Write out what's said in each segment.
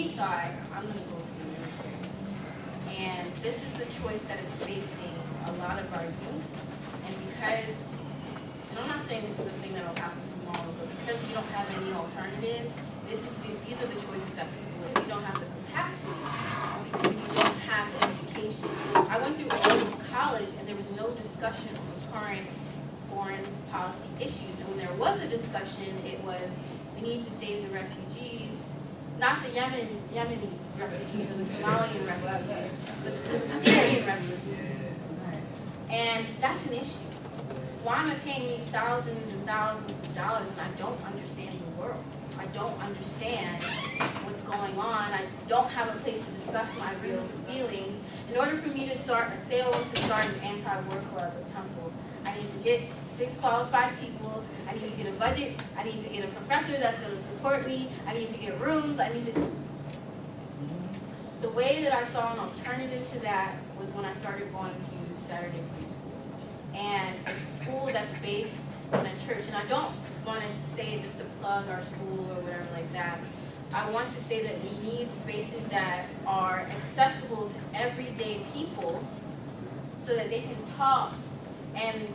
he thought, I'm going to go to the military. And this is the choice that is facing a lot of our youth. And because, and I'm not saying this is a thing that will happen tomorrow, but because we don't have any alternative, these are the choices that people make. You don't have the capacity because you don't have education. I went through all of college and there was no discussion on current foreign policy issues. And when there was a discussion, it was, we need to save the refugees, not the Yemenis refugees or the Somalian refugees, but the Syrian refugees. And that's an issue. Why am I paying me thousands and thousands of dollars and I don't understand the world? I don't understand what's going on. I don't have a place to discuss my real feelings. In order for me to start, say I was to start an anti-war club at Temple, I need to get 6 qualified people, I need to get a budget, I need to get a professor that's going to support me, I need to get rooms, The way that I saw an alternative to that was when I started going to Saturday Free School. And it's a school that's based in a church, and I don't want to say it just to plug our school or whatever like that. I want to say that we need spaces that are accessible to everyday people so that they can talk, and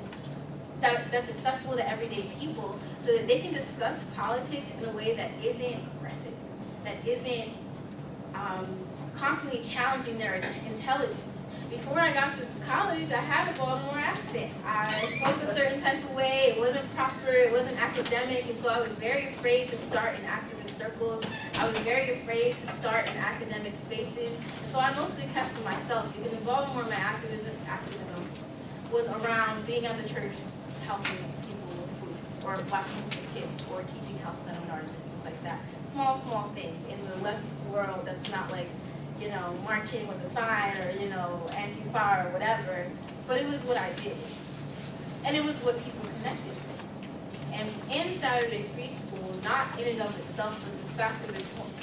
that's accessible to everyday people so that they can discuss politics in a way that isn't aggressive, that isn't constantly challenging their intelligence. Before I got to college, I had a Baltimore accent. I spoke a certain type of way. It wasn't proper. It wasn't academic. And so I was very afraid to start in activist circles. I was very afraid to start in academic spaces. And so I mostly kept to myself because in Baltimore, my activism was around being at the church, helping people with food, or watching homeless kids, or teaching health seminars and things like that. Small things in the left world that's not like, marching with a sign or, Antifa or whatever. But it was what I did. And it was what people connected with. And in Saturday Free School, not in and of itself, but the fact that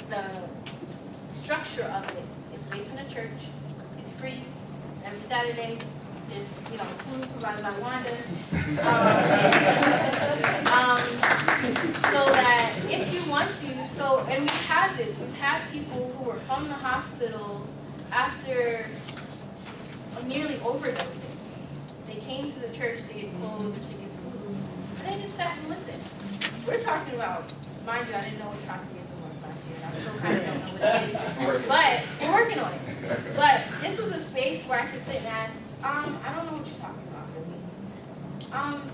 the structure of it is based in a church, it's free, it's every Saturday, there's, food provided by Wanda. So that if you want to, and we've had people who were from the hospital after nearly overdosing. They came to the church to get clothes or to get food, and they just sat and listened. We're talking about, mind you, I didn't know what Trotskyism was last year, and I still kind of don't know what it is, but we're working on it. But this was a space where I could sit and ask, I don't know what you're talking about, really.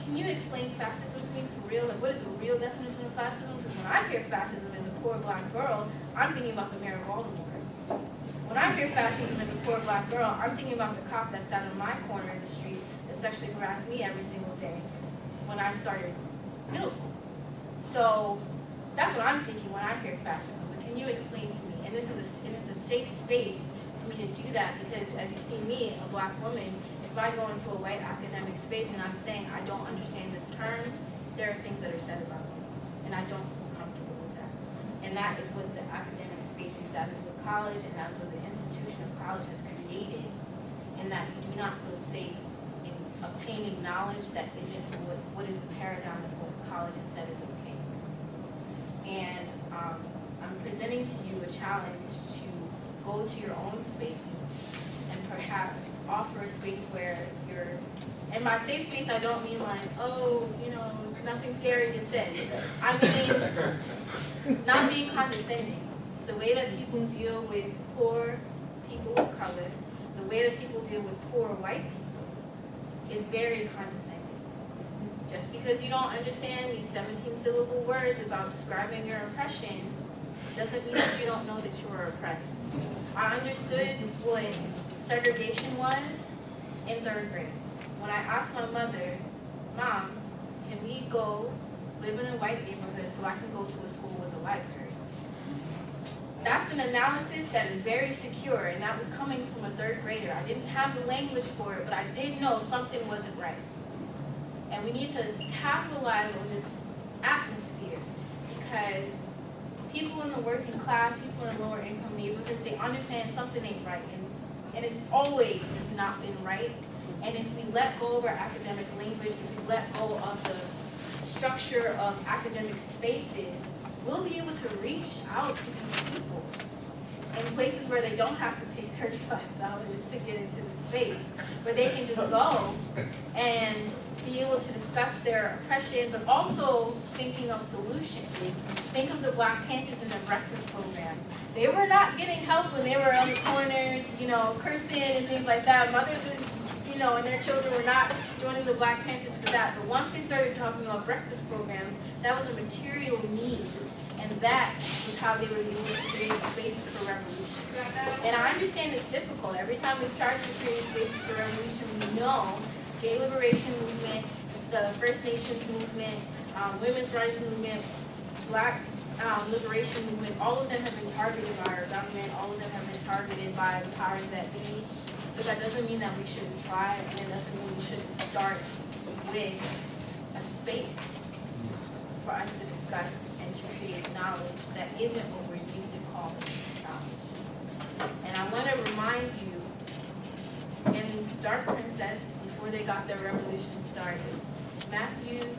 Can you explain fascism to me for real? Like, what is a real definition of fascism? Because when I hear fascism as a poor black girl, I'm thinking about the mayor of Baltimore. When I hear fascism as a poor black girl, I'm thinking about the cop that sat in my corner of the street that sexually harassed me every single day when I started middle school. So that's what I'm thinking when I hear fascism. But can you explain to me? And it's a safe space for me to do that because as you see me, a black woman, if I go into a white academic space and I'm saying I don't understand this term, there are things that are said about me, and I don't feel comfortable with that. And that is what the academic spaces, that is what college, and that is what the institution of college has created, and that you do not feel safe in obtaining knowledge that isn't what is the paradigm of what college has said is okay. And I'm presenting to you a challenge to go to your own spaces and perhaps offer a space where you're, and by safe space I don't mean like, nothing scary is said. I mean, not being condescending. The way that people deal with poor people of color, the way that people deal with poor white people is very condescending. Just because you don't understand these 17-syllable words about describing your oppression doesn't mean that you don't know that you are oppressed. I understood what segregation was in 3rd grade. When I asked my mother, Mom, can we go live in a white neighborhood so I can go to a school with a library? That's an analysis that is very secure, and that was coming from a 3rd grader. I didn't have the language for it, but I did know something wasn't right. And we need to capitalize on this atmosphere because people in the working class, people in lower income neighborhoods, they understand something ain't right. And it's always just not been right. And if we let go of our academic language, if we let go of the structure of academic spaces, we'll be able to reach out to these people. in places where they don't have to pay $35 to get into the space, where they can just go and be able to discuss their oppression, but also thinking of solutions. Think of the Black Panthers and their breakfast programs. They were not getting help when they were on the corners, cursing and things like that. Mothers and and their children were not joining the Black Panthers for that. But once they started talking about breakfast programs, that was a material need. And that was how they were able to create spaces for revolution. And I understand it's difficult. Every time we've tried to create spaces for revolution, we know gay liberation movement, the First Nations movement, women's rights movement, Black liberation movement, all of them have been targeted by our government, all of them have been targeted by the powers that be. But that doesn't mean that we shouldn't try, and it doesn't mean we shouldn't start with a space for us to discuss and to create knowledge that isn't what we're used to calling knowledge. And I want to remind you, in Dark Princess, before they got their revolution started, Matthews,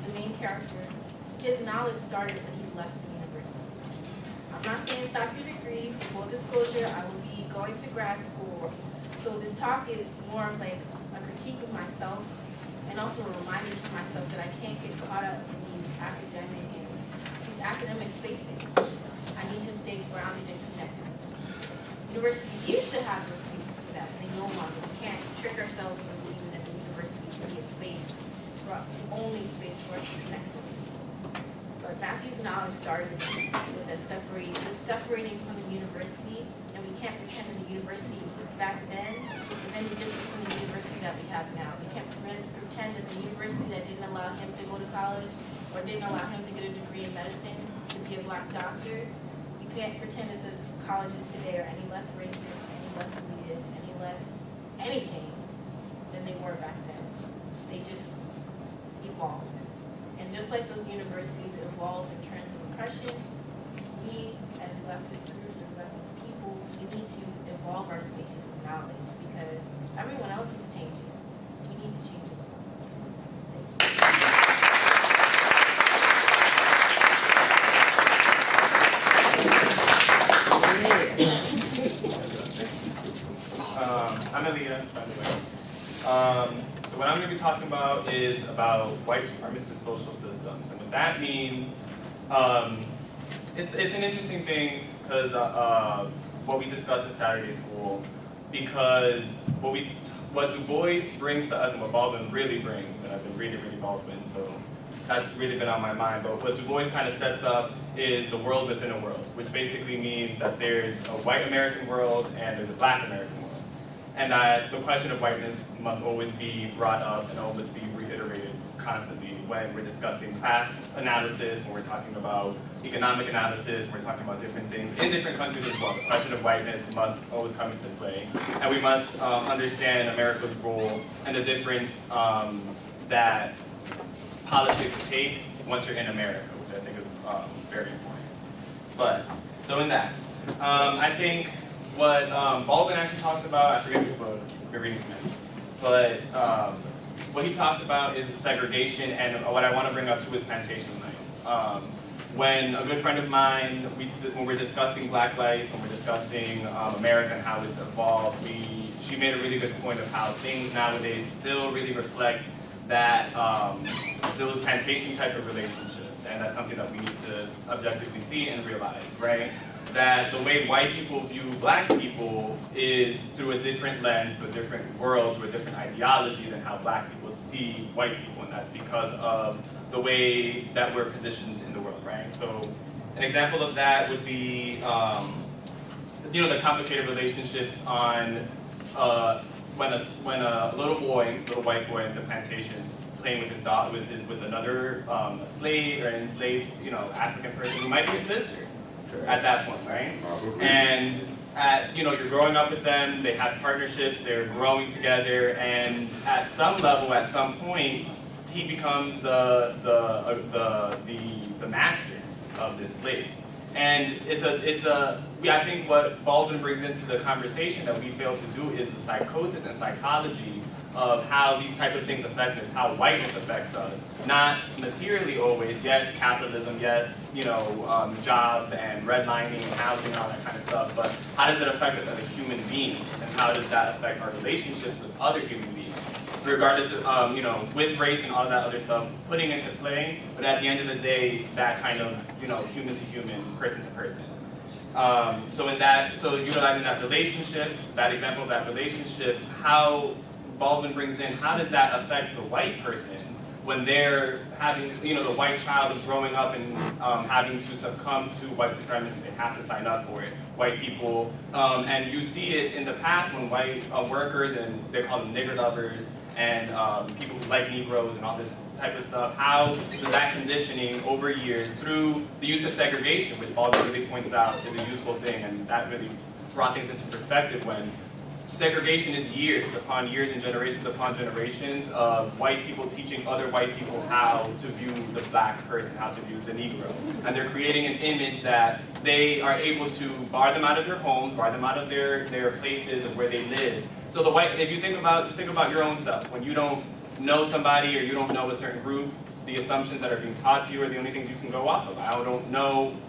the main character, his knowledge started when he left the university. I'm not saying stop your degree. Full disclosure, I will be going to grad school. So this talk is more of like a critique of myself and also a reminder to myself that I can't get caught up in these academic spaces. I need to stay grounded and connected. Universities used to have those spaces for that, but they no longer. We can't trick ourselves into believing that the university should be a space, the only space for us to connect with. But Matthew's knowledge started with separating from the university, and we can't pretend that the university back then is any different from the university that we have now. We can't pretend that the university that didn't allow him to go to college or didn't allow him to get a degree in medicine to be a Black doctor. You can't pretend that the colleges today are any less racist, any less elitist, any less anything than they were back then. They just evolved. And just like those universities evolved in terms of oppression, we as leftist groups, as leftist people, we need to evolve our spaces of knowledge because everyone else is changing. We need to change as well. I'm Elias, by the way. So what I'm going to be talking about is about white supremacist social systems. And what that means, it's an interesting thing because what we discussed in Saturday school, because what Du Bois brings to us and what Baldwin really brings, and I've been reading Baldwin, so that's really been on my mind, but what Du Bois kind of sets up is the world within a world, which basically means that there's a white American world and there's a Black American world. And that the question of whiteness must always be brought up and always be reiterated constantly when we're discussing class analysis, when we're talking about economic analysis, when we're talking about different things in different countries as well. The question of whiteness must always come into play. And we must understand America's role and the difference that politics take once you're in America, which I think is very important. But, so in that, I think what Baldwin actually talks about, I forget which book, we're reading tonight, but what he talks about is segregation, and what I want to bring up too is plantation life. When a good friend of mine, when we're discussing Black life, when we're discussing America and how it's evolved, she made a really good point of how things nowadays still really reflect that those plantation type of relationships, and that's something that we need to objectively see and realize, right? That the way white people view Black people is through a different lens, to a different world, to a different ideology than how Black people see white people, and that's because of the way that we're positioned in the world, right? So an example of that would be, the complicated relationships on when a little white boy in the plantation is playing with his dog, with another slave or enslaved, African person who might be his sister. At that point, right? And you're growing up with them, they have partnerships, they're growing together, and at some level, at some point, he becomes the master of this slave. And I think what Baldwin brings into the conversation that we fail to do is the psychosis and psychology of how these type of things affect us, how whiteness affects us. Not materially always, yes, capitalism, yes, jobs and redlining and housing and all that kind of stuff, but how does it affect us as a human being? And how does that affect our relationships with other human beings? Regardless of, with race and all that other stuff, putting into play, but at the end of the day, that kind of, human to human, person to person. So utilizing that relationship, that example of that relationship, how Baldwin brings in, how does that affect the white person when they're having, the white child is growing up and having to succumb to white supremacy, they have to sign up for it. White people, and you see it in the past when white workers, and they call them nigger lovers, and people who like Negroes and all this type of stuff, how does that conditioning over years through the use of segregation, which Baldwin really points out is a useful thing, and that really brought things into perspective when segregation is years upon years and generations upon generations of white people teaching other white people how to view the black person, how to view the Negro. And they're creating an image that they are able to bar them out of their homes, bar them out of their places of where they live. So if you think about your own self, when you don't know somebody or you don't know a certain group, the assumptions that are being taught to you are the only things you can go off of. I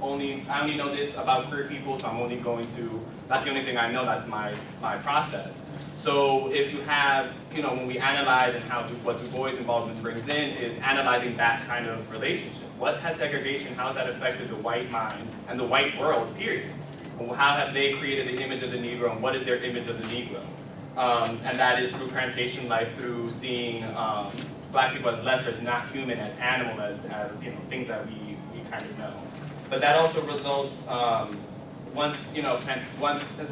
only know this about queer people, so I'm only going to, that's the only thing I know, that's my process. So if you have, when we analyze and what Du Bois and Baldwin brings in is analyzing that kind of relationship. What has segregation, how has that affected the white mind and the white world, period? How have they created the image of the Negro, and what is their image of the Negro? And that is through plantation life, through seeing black people as lesser, as not human, as animal, as things that we kind of know. But that also results once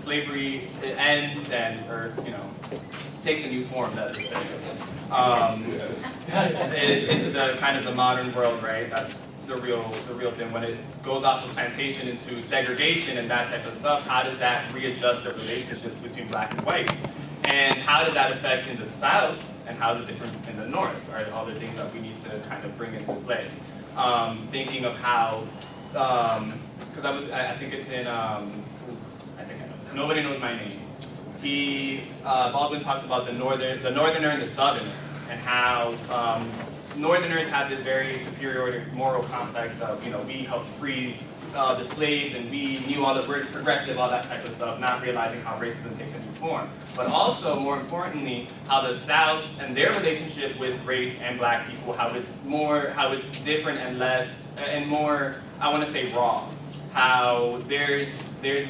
slavery ends or takes a new form, that is to say, into the kind of the modern world, right? That's the real thing. When it goes off of plantation into segregation and that type of stuff, how does that readjust the relationships between black and white? And how did that affect in the South, and how is it different in the North, right? All the things that we need to kind of bring into play. Thinking of how, because I think it's in, I think I know this. Nobody Knows My Name. Baldwin talks about the Northerner and the Southerner, and how Northerners have this very superior moral complex of, we helped free the slaves, and we knew all the word progressive, all that type of stuff, not realizing how racism takes a new form. But also, more importantly, how the South and their relationship with race and black people, how it's different and less, and more, I want to say raw. How there's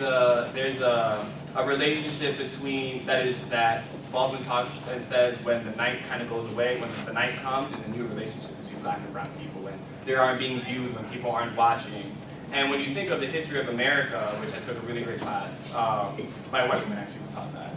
a relationship between, that Baldwin talks and says when the night kind of goes away, when the night comes, is a new relationship between black and brown people, when they aren't being viewed, when people aren't watching. And when you think of the history of America, which I took a really great class, my white woman actually taught that,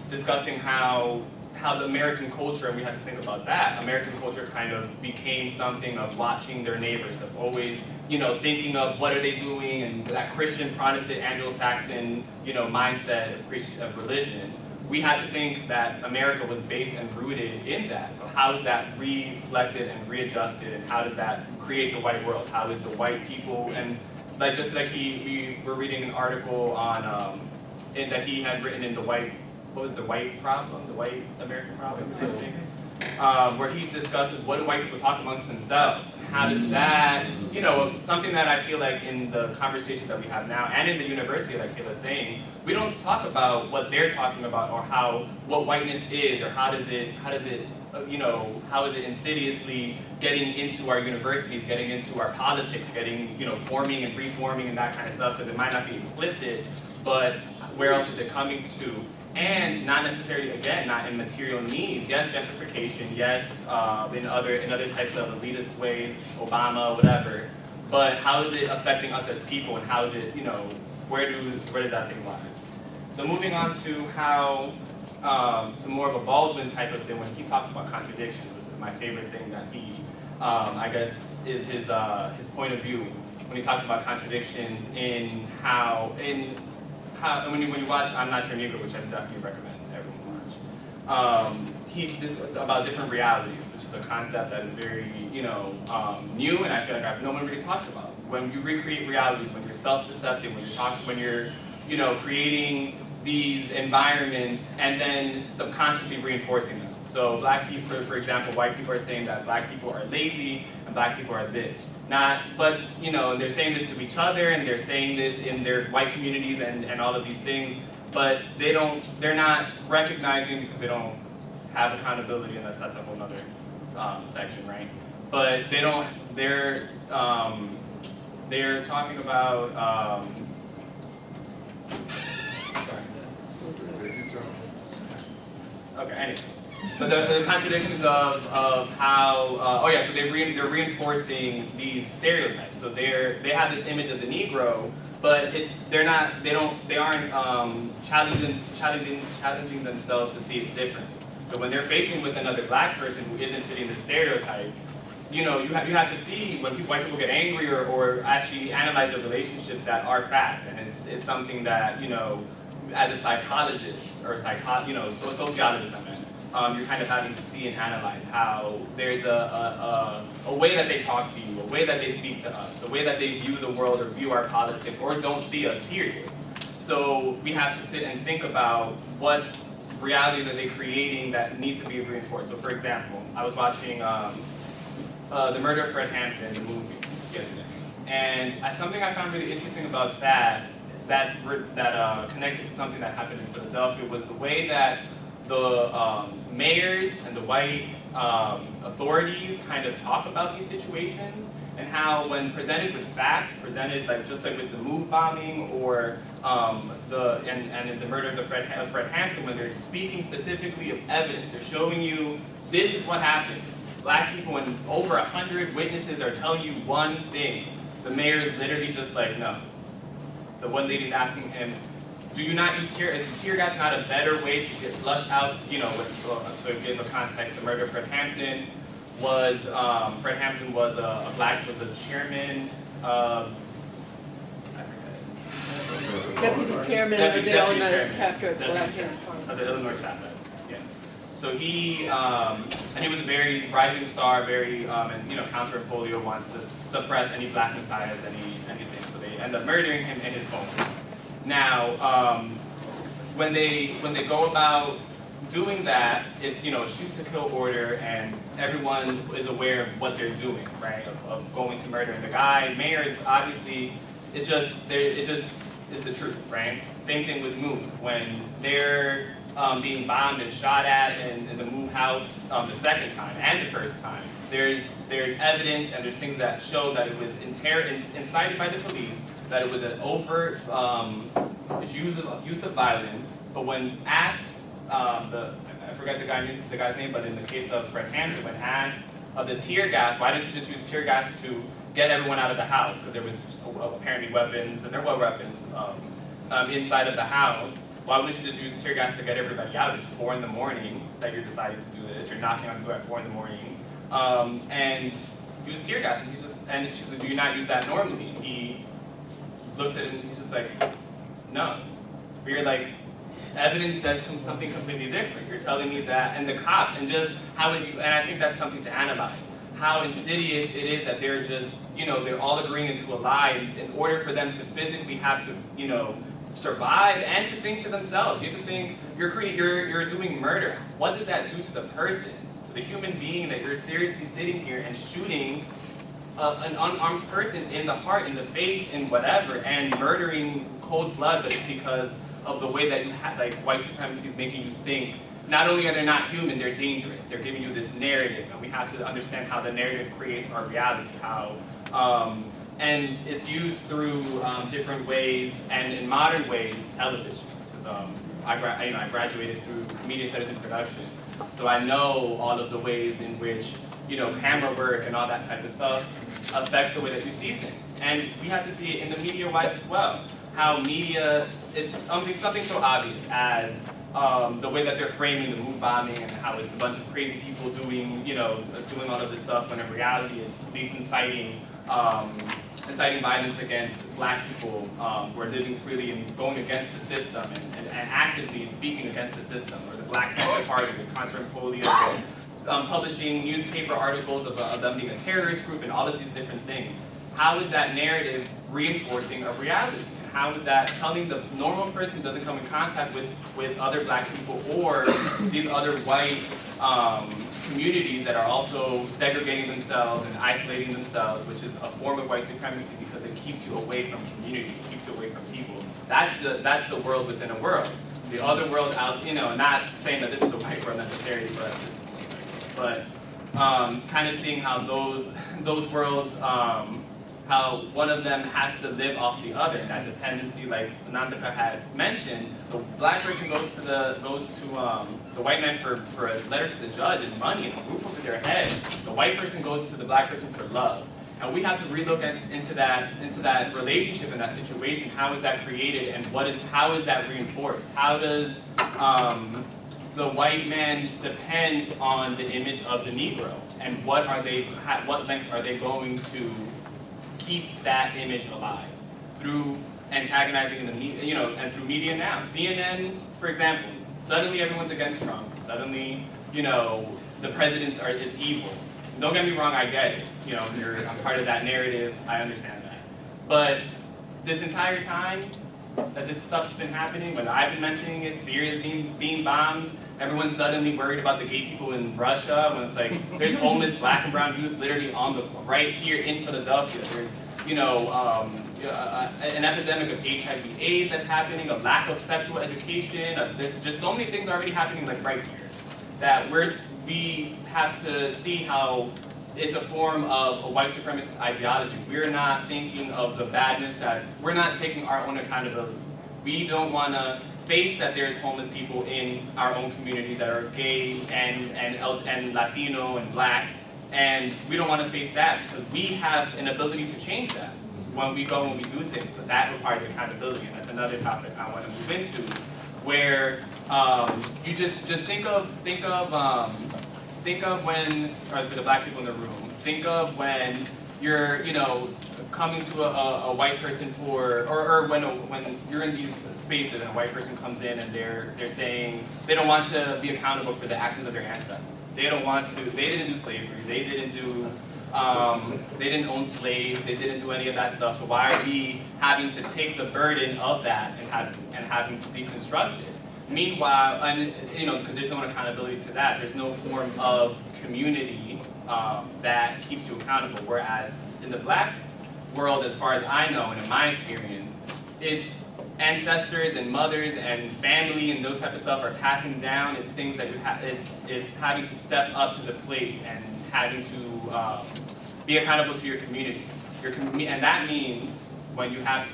discussing how the American culture, and we have to think about that, American culture kind of became something of watching their neighbors, of always, thinking of what are they doing, and that Christian, Protestant, Anglo-Saxon, mindset of religion. We had to think that America was based and rooted in that. So how is that reflected and readjusted, and how does that create the white world? How is the white people, and we were reading an article on, that he had written in the white problem, the white American problem or something, where he discusses what do white people talk amongst themselves, and how does that, something that I feel like in the conversations that we have now, and in the university, like Kayla's saying, we don't talk about what they're talking about, or what whiteness is, or how is it insidiously getting into our universities, getting into our politics, getting, forming and reforming and that kind of stuff, because it might not be explicit, but where else is it coming to? And not necessarily, again, not in material needs. Yes, gentrification. Yes, in other types of elitist ways, Obama, whatever. But how is it affecting us as people, and how is it, where does that thing lie? So moving on to how, to more of a Baldwin type of thing, when he talks about contradictions, which is my favorite thing that he, I guess, is his point of view when he talks about contradictions in when you watch I'm Not Your Negro, which I definitely recommend everyone watch, about different realities, which is a concept that is very, new, and I feel like no one really talks about. When you recreate realities, when you're self-deceptive, when you're creating these environments and then subconsciously reinforcing them. So black people, for example, white people are saying that black people are lazy and black people are this. But they're saying this to each other and they're saying this in their white communities and all of these things, but they're not recognizing because they don't have accountability, and that's a whole other section, right? But they're talking about, okay, anyway. But the contradictions of how, so they're reinforcing these stereotypes. So they have this image of the Negro, but they aren't challenging themselves to see it differently. So when they're facing with another black person who isn't fitting the stereotype, you have to see when white people get angry or actually analyze the relationships that are fact, and it's something that as a psychologist or sociologist, you're kind of having to see and analyze how there's a way that they talk to you, a way that they speak to us, a way that they view the world or view our politics or don't see us, period. So we have to sit and think about what reality that they're creating that needs to be reinforced. So for example, I was watching The Murder of Fred Hampton, the movie, the other day. And something I found really interesting about that connected to something that happened in Philadelphia was the way that the mayors and the white authorities kind of talk about these situations, and how when presented with fact, just like with the MOVE bombing or in the murder of Fred Hampton, when they're speaking specifically of evidence, they're showing you this is what happened. Black people and over 100 witnesses are telling you one thing. The mayor is literally just like, no. The one lady's asking him, do you not use tear? Is tear gas not a better way to get flushed out? So to give a context, the murder of Fred Hampton was the chairman of, Deputy chairman of the Illinois chapter of the Black Panther Party. Of the Illinois chapter, yeah. So he was a very rising star, very Counter Polio wants to suppress any black messiahs, anything. So they end up murdering him in his home. Now, when they go about doing that, it's shoot to kill order, and everyone is aware of what they're doing, right? Of going to murder. And the mayor is obviously it's just the truth, right? Same thing with MOVE when they're being bombed and shot at in the MOVE house the second time and the first time. There's evidence and there's things that show that it was incited by the police, that it was an overt use of violence. But when asked, I forget the guy's name, but in the case of Fred Hampton, when asked of the tear gas, why didn't you just use tear gas to get everyone out of the house? Because there was apparently weapons, and there were weapons inside of the house. Why wouldn't you just use tear gas to get everybody out? It's 4 a.m. that you're deciding to do this. You're knocking on the door at 4 a.m. And use tear gas, and she's like, do you not use that normally? And he looks at it and he's just like, no. But you're like, evidence says something completely different. You're telling me that, and the cops, and just how and I think that's something to analyze. How insidious it is that they're just, they're all agreeing into a lie in order for them to physically have to, survive and to think to themselves. You have to think, you're doing murder. What does that do to the person, to the human being that you're seriously sitting here and shooting an unarmed person in the heart, in the face, in whatever, and murdering cold blood, but it's because of the way that white supremacy is making you think. Not only are they not human, they're dangerous. They're giving you this narrative, and we have to understand how the narrative creates our reality. And it's used through different ways, and in modern ways, television. Which is I graduated through media studies and production, so I know all of the ways in which camera work and all that type of stuff affects the way that you see things, and we have to see it in the media wise as well. How media is something so obvious as the way that they're framing the MOVE bombing, and how it's a bunch of crazy people doing all of this stuff, when in reality it's police inciting violence against black people who are living freely and going against the system and actively speaking against the system, or the Black Panther Party, the Contra Polio, publishing newspaper articles of them being a terrorist group and all of these different things. How is that narrative reinforcing a reality? And how is that telling the normal person who doesn't come in contact with other black people or these other white communities that are also segregating themselves and isolating themselves, which is a form of white supremacy because it keeps you away from community, it keeps you away from people. That's the world within a world. The other world out, not saying that this is the white world necessarily, but kind of seeing how those worlds, how one of them has to live off the other, and that dependency, like Nandika had mentioned, the black person goes to the white man for a letter to the judge and money and a roof over their head. The white person goes to the black person for love. And we have to relook into that relationship and that situation. How is that created, and how is that reinforced? How does the white man depend on the image of the Negro, and what lengths are they going to keep that image alive through antagonizing in the media, and through media now? CNN, for example, suddenly everyone's against Trump. Suddenly, the president is evil. Don't get me wrong, I get it. I'm part of that narrative, I understand that. But this entire time that this stuff's been happening, when I've been mentioning it, Syria's being bombed, everyone's suddenly worried about the gay people in Russia, when it's like, there's homeless black and brown youth literally right here in Philadelphia. There's, an epidemic of HIV/AIDS that's happening, a lack of sexual education, there's just so many things already happening like right here, that we have to see how it's a form of a white supremacist ideology. We're not thinking of the badness we're not taking our own accountability. We don't want to face that there's homeless people in our own communities that are gay and Latino and black, and we don't want to face that because we have an ability to change that when we do things, but that requires accountability, and that's another topic I want to move into, where you just think of when, or for the black people in the room, think of when you're, coming to a white person or when you're in these spaces and a white person comes in and they're saying they don't want to be accountable for the actions of their ancestors. They didn't do slavery, they didn't own slaves, they didn't do any of that stuff, so why are we having to take the burden of that and having to deconstruct it? Meanwhile, because there's no accountability to that, there's no form of community that keeps you accountable. Whereas in the black world, as far as I know and in my experience, it's ancestors and mothers and family and those type of stuff are passing down. It's things that it's having to step up to the plate and having to be accountable to your community. And that means when you have,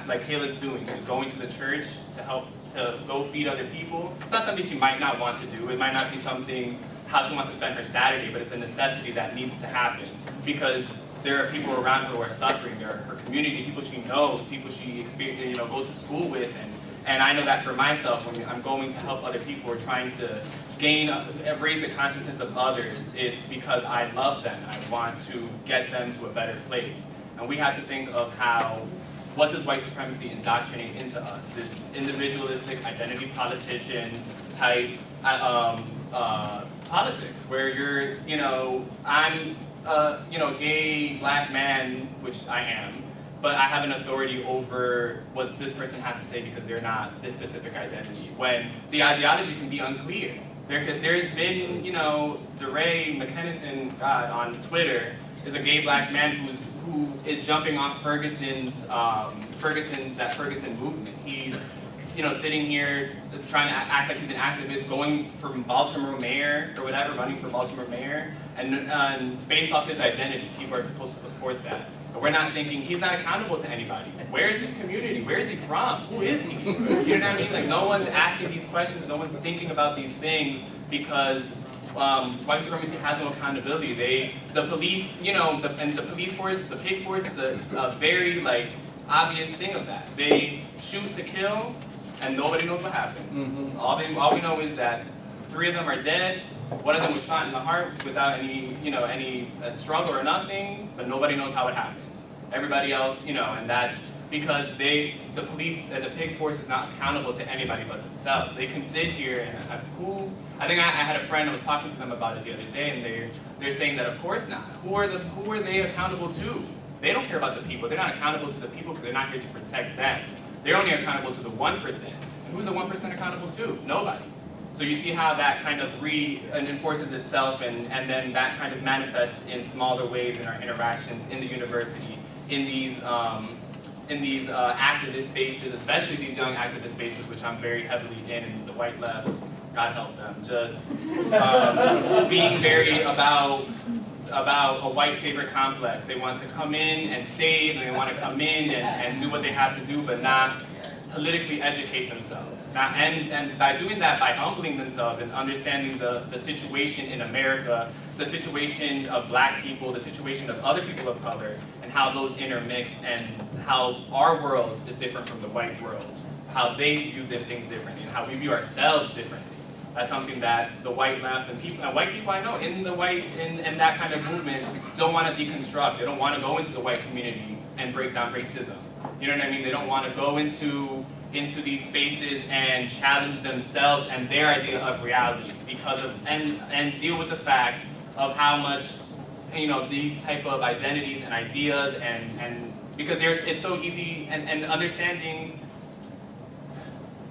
like Kayla's doing, she's going to the church to help to go feed other people. It's not something she might not want to do. It might not be something how she wants to spend her Saturday, but it's a necessity that needs to happen because there are people around her who are suffering. There are her community, people she knows, people she goes to school with, and I know that for myself when I'm going to help other people or trying to raise the consciousness of others, it's because I love them and I want to get them to a better place. And we have to think of what does white supremacy indoctrinate into us? This individualistic identity politician type politics where I'm a gay black man, which I am, but I have an authority over what this person has to say because they're not this specific identity. When the ideology can be unclear. There's been, DeRay McKennison, on Twitter, is a gay black man who is jumping off Ferguson movement. He's, sitting here trying to act like he's an activist, going for Baltimore mayor or whatever, running for Baltimore mayor, and based off his identity, people are supposed to support that. But we're not thinking, he's not accountable to anybody. Where is his community? Where is he from? Who is he? You know what I mean? Like, no one's asking these questions, no one's thinking about these things because white supremacy has no accountability. The police, and the police force, the pig force is a very, obvious thing of that. They shoot to kill, and nobody knows what happened. Mm-hmm. All we know is that 3 of them are dead. One of them was shot in the heart without any struggle or nothing, but nobody knows how it happened. Everybody else, and that's because the police and the pig force is not accountable to anybody but themselves. They can sit here and I think I had a friend, I was talking to them about it the other day, and they're saying that of course not. Who are they accountable to? They don't care about the people. They're not accountable to the people because they're not here to protect them. They're only accountable to the 1%. And who's the 1% accountable to? Nobody. So you see how that kind of reinforces itself, and then that kind of manifests in smaller ways in our interactions in the university, in these activist spaces, especially these young activist spaces, which I'm very heavily in the white left, God help them, just being very about a white savior complex. They want to come in and save, and they want to come in and do what they have to do, but not politically educate themselves. And by doing that, by humbling themselves and understanding the situation in America, the situation of black people, the situation of other people of color, and how those intermix, and how our world is different from the white world, how they view things differently, and how we view ourselves differently. That's something that the white left and white people I know in that kind of movement don't want to deconstruct. They don't want to go into the white community and break down racism. You know what I mean? They don't want to go into these spaces and challenge themselves and their idea of reality and deal with the fact of how much, you know, these type of identities and ideas and because it's so easy and understanding.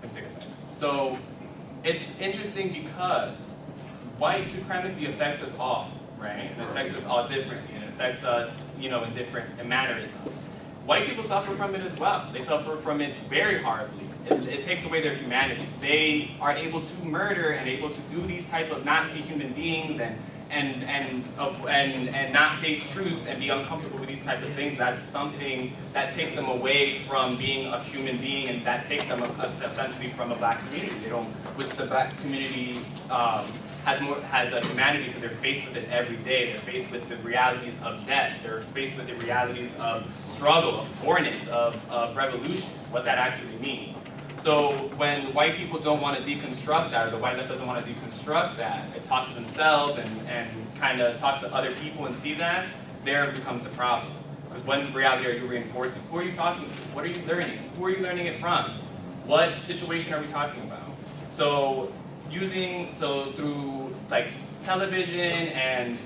Let me take a second. So it's interesting because white supremacy affects us all, right? And it affects us all differently, and it affects us, you know, in different mannerisms. White people suffer from it as well. They suffer from it very horribly. It takes away their humanity. They are able to murder and able to do these type of Nazi human beings and not face truths and be uncomfortable with these type of things. That's something that takes them away from being a human being, and that takes them essentially from a black community. Which the black community has a humanity because they're faced with it every day. They're faced with the realities of death. They're faced with the realities of struggle, of poorness, of revolution, what that actually means. So when white people don't want to deconstruct that, or the white left doesn't want to deconstruct that, and talk to themselves and kind of talk to other people and see that, there becomes a problem. Because what reality are you reinforcing? Who are you talking to? What are you learning? Who are you learning it from? What situation are we talking about? So through like television and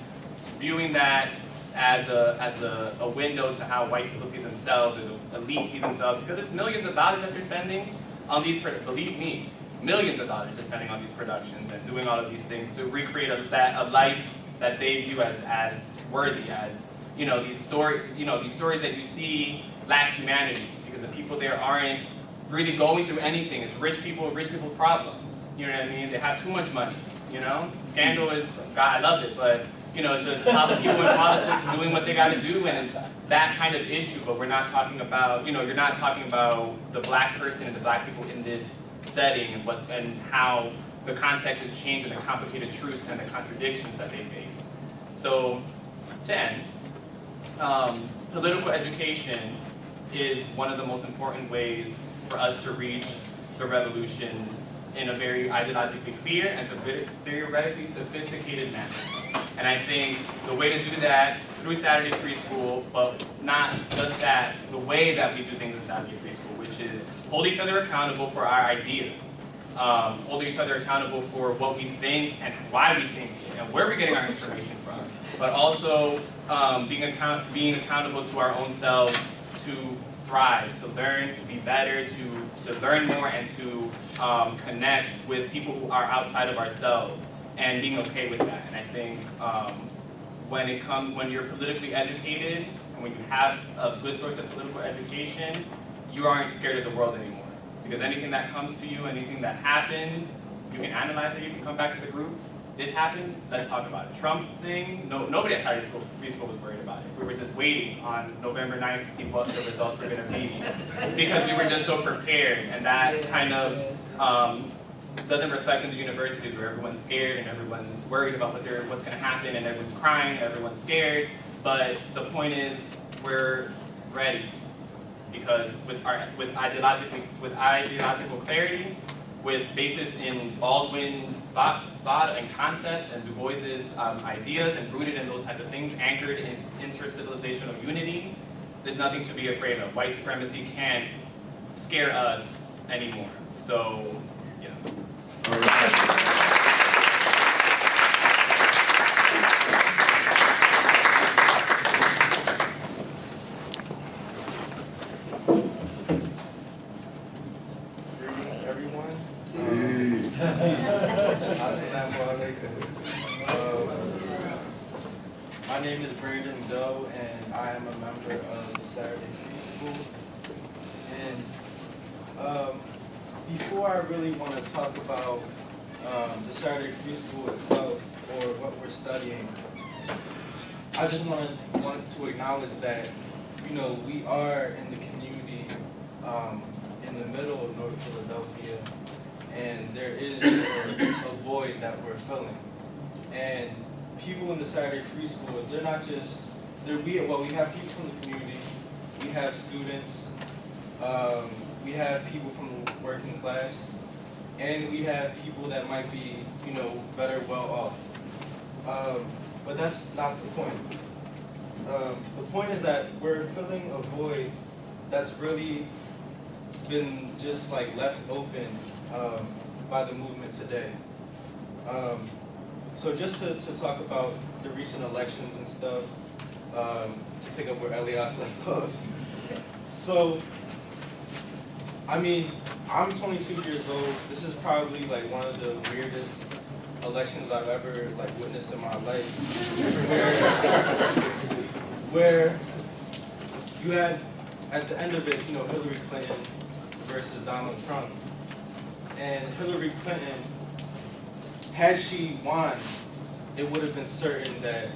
viewing that as a window to how white people see themselves, or the elite see themselves, because it's millions of dollars that they're spending on these, believe me, millions of dollars they're spending on these productions and doing all of these things to recreate a life that they view as worthy, as, you know, these stories that you see lack humanity, because the people there aren't really going through anything. It's rich people problems. You know what I mean? They have too much money, you know? Scandal is, God, I love it, but, you know, it's just how the people in politics doing what they got to do, and it's that kind of issue, but we're not talking about, you know, you're not talking about the black person and the black people in this setting and how the context has changed and the complicated truths and the contradictions that they face. So, to end, political education is one of the most important ways for us to reach the revolution in a very ideologically clear and theoretically sophisticated manner. And I think the way to do that through Saturday Free School, but not just that, the way that we do things in Saturday Free School, which is hold each other accountable for our ideas, hold each other accountable for what we think and why we think it, and where we're getting our information from, but also being accountable to our own selves to thrive, to learn, to be better, to learn more, and to connect with people who are outside of ourselves, and being okay with that. And I think when you're politically educated, and when you have a good source of political education, you aren't scared of the world anymore. Because anything that comes to you, anything that happens, you can analyze it, you can come back to the group. This happened, let's talk about it. Trump thing, nobody at Saturday Free School was worried about it. We were just waiting on November 9th to see what the results were going to be, because we were just so prepared, and that kind of doesn't reflect in the universities where everyone's scared and everyone's worried about what's going to happen, and everyone's crying, everyone's scared. But the point is, we're ready, because with ideological clarity, with basis in Baldwin's thought and concepts and Du Bois's ideas, and rooted in those type of things, anchored in intercivilizational unity, there's nothing to be afraid of. White supremacy can't scare us anymore. So, yeah. All right. Before I really want to talk about the Saturday Free School itself or what we're studying, I just wanted to acknowledge that, you know, we are in the community in the middle of North Philadelphia, and there is a void that we're filling. And people in the Saturday Free School, they're not just, we have people from the community, we have students, we have people from the working class, and we have people that might be, you know, better well off. But that's not the point. The point is that we're filling a void that's really been just like left open by the movement today. So just to talk about the recent elections and stuff, to pick up where Elias left off. So, I mean, I'm 22 years old. This is probably like one of the weirdest elections I've ever like witnessed in my life. Where you had, at the end of it, you know, Hillary Clinton versus Donald Trump. And Hillary Clinton, had she won, it would have been certain that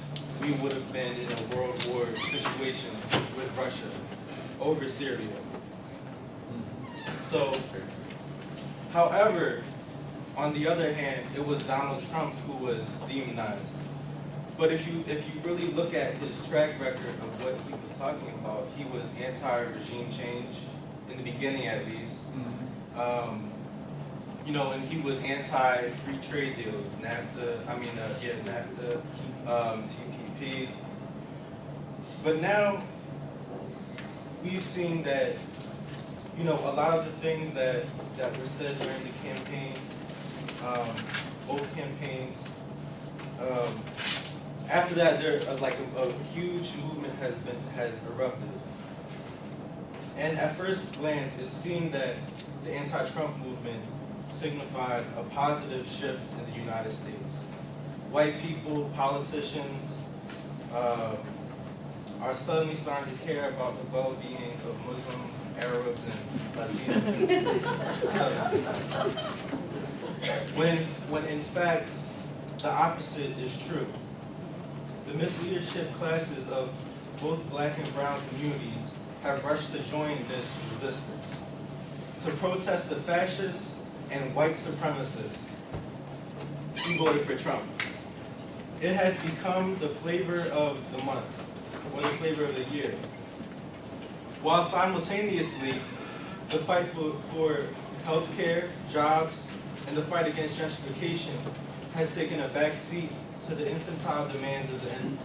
we would have been in a world war situation with Russia over Syria. So, however, on the other hand, it was Donald Trump who was demonized. But if you really look at his track record of what he was talking about, he was anti-regime change, in the beginning at least. You know, and he was anti-free trade deals, NAFTA, TPP. But now, we've seen that, you know, a lot of the things that were said during the campaign, both campaigns, after that, there like a huge movement has erupted. And at first glance, it seemed that the anti-Trump movement signified a positive shift in the United States. White people, politicians, are suddenly starting to care about the well-being of Muslim, Arabs, and Latinos. When in fact, the opposite is true. The misleadership classes of both black and brown communities have rushed to join this resistance, to protest the fascists and white supremacists who voted for Trump. It has become the flavor of the month, or the flavor of the year. While simultaneously, the fight for health care, jobs, and the fight against gentrification has taken a back seat to the infantile demands of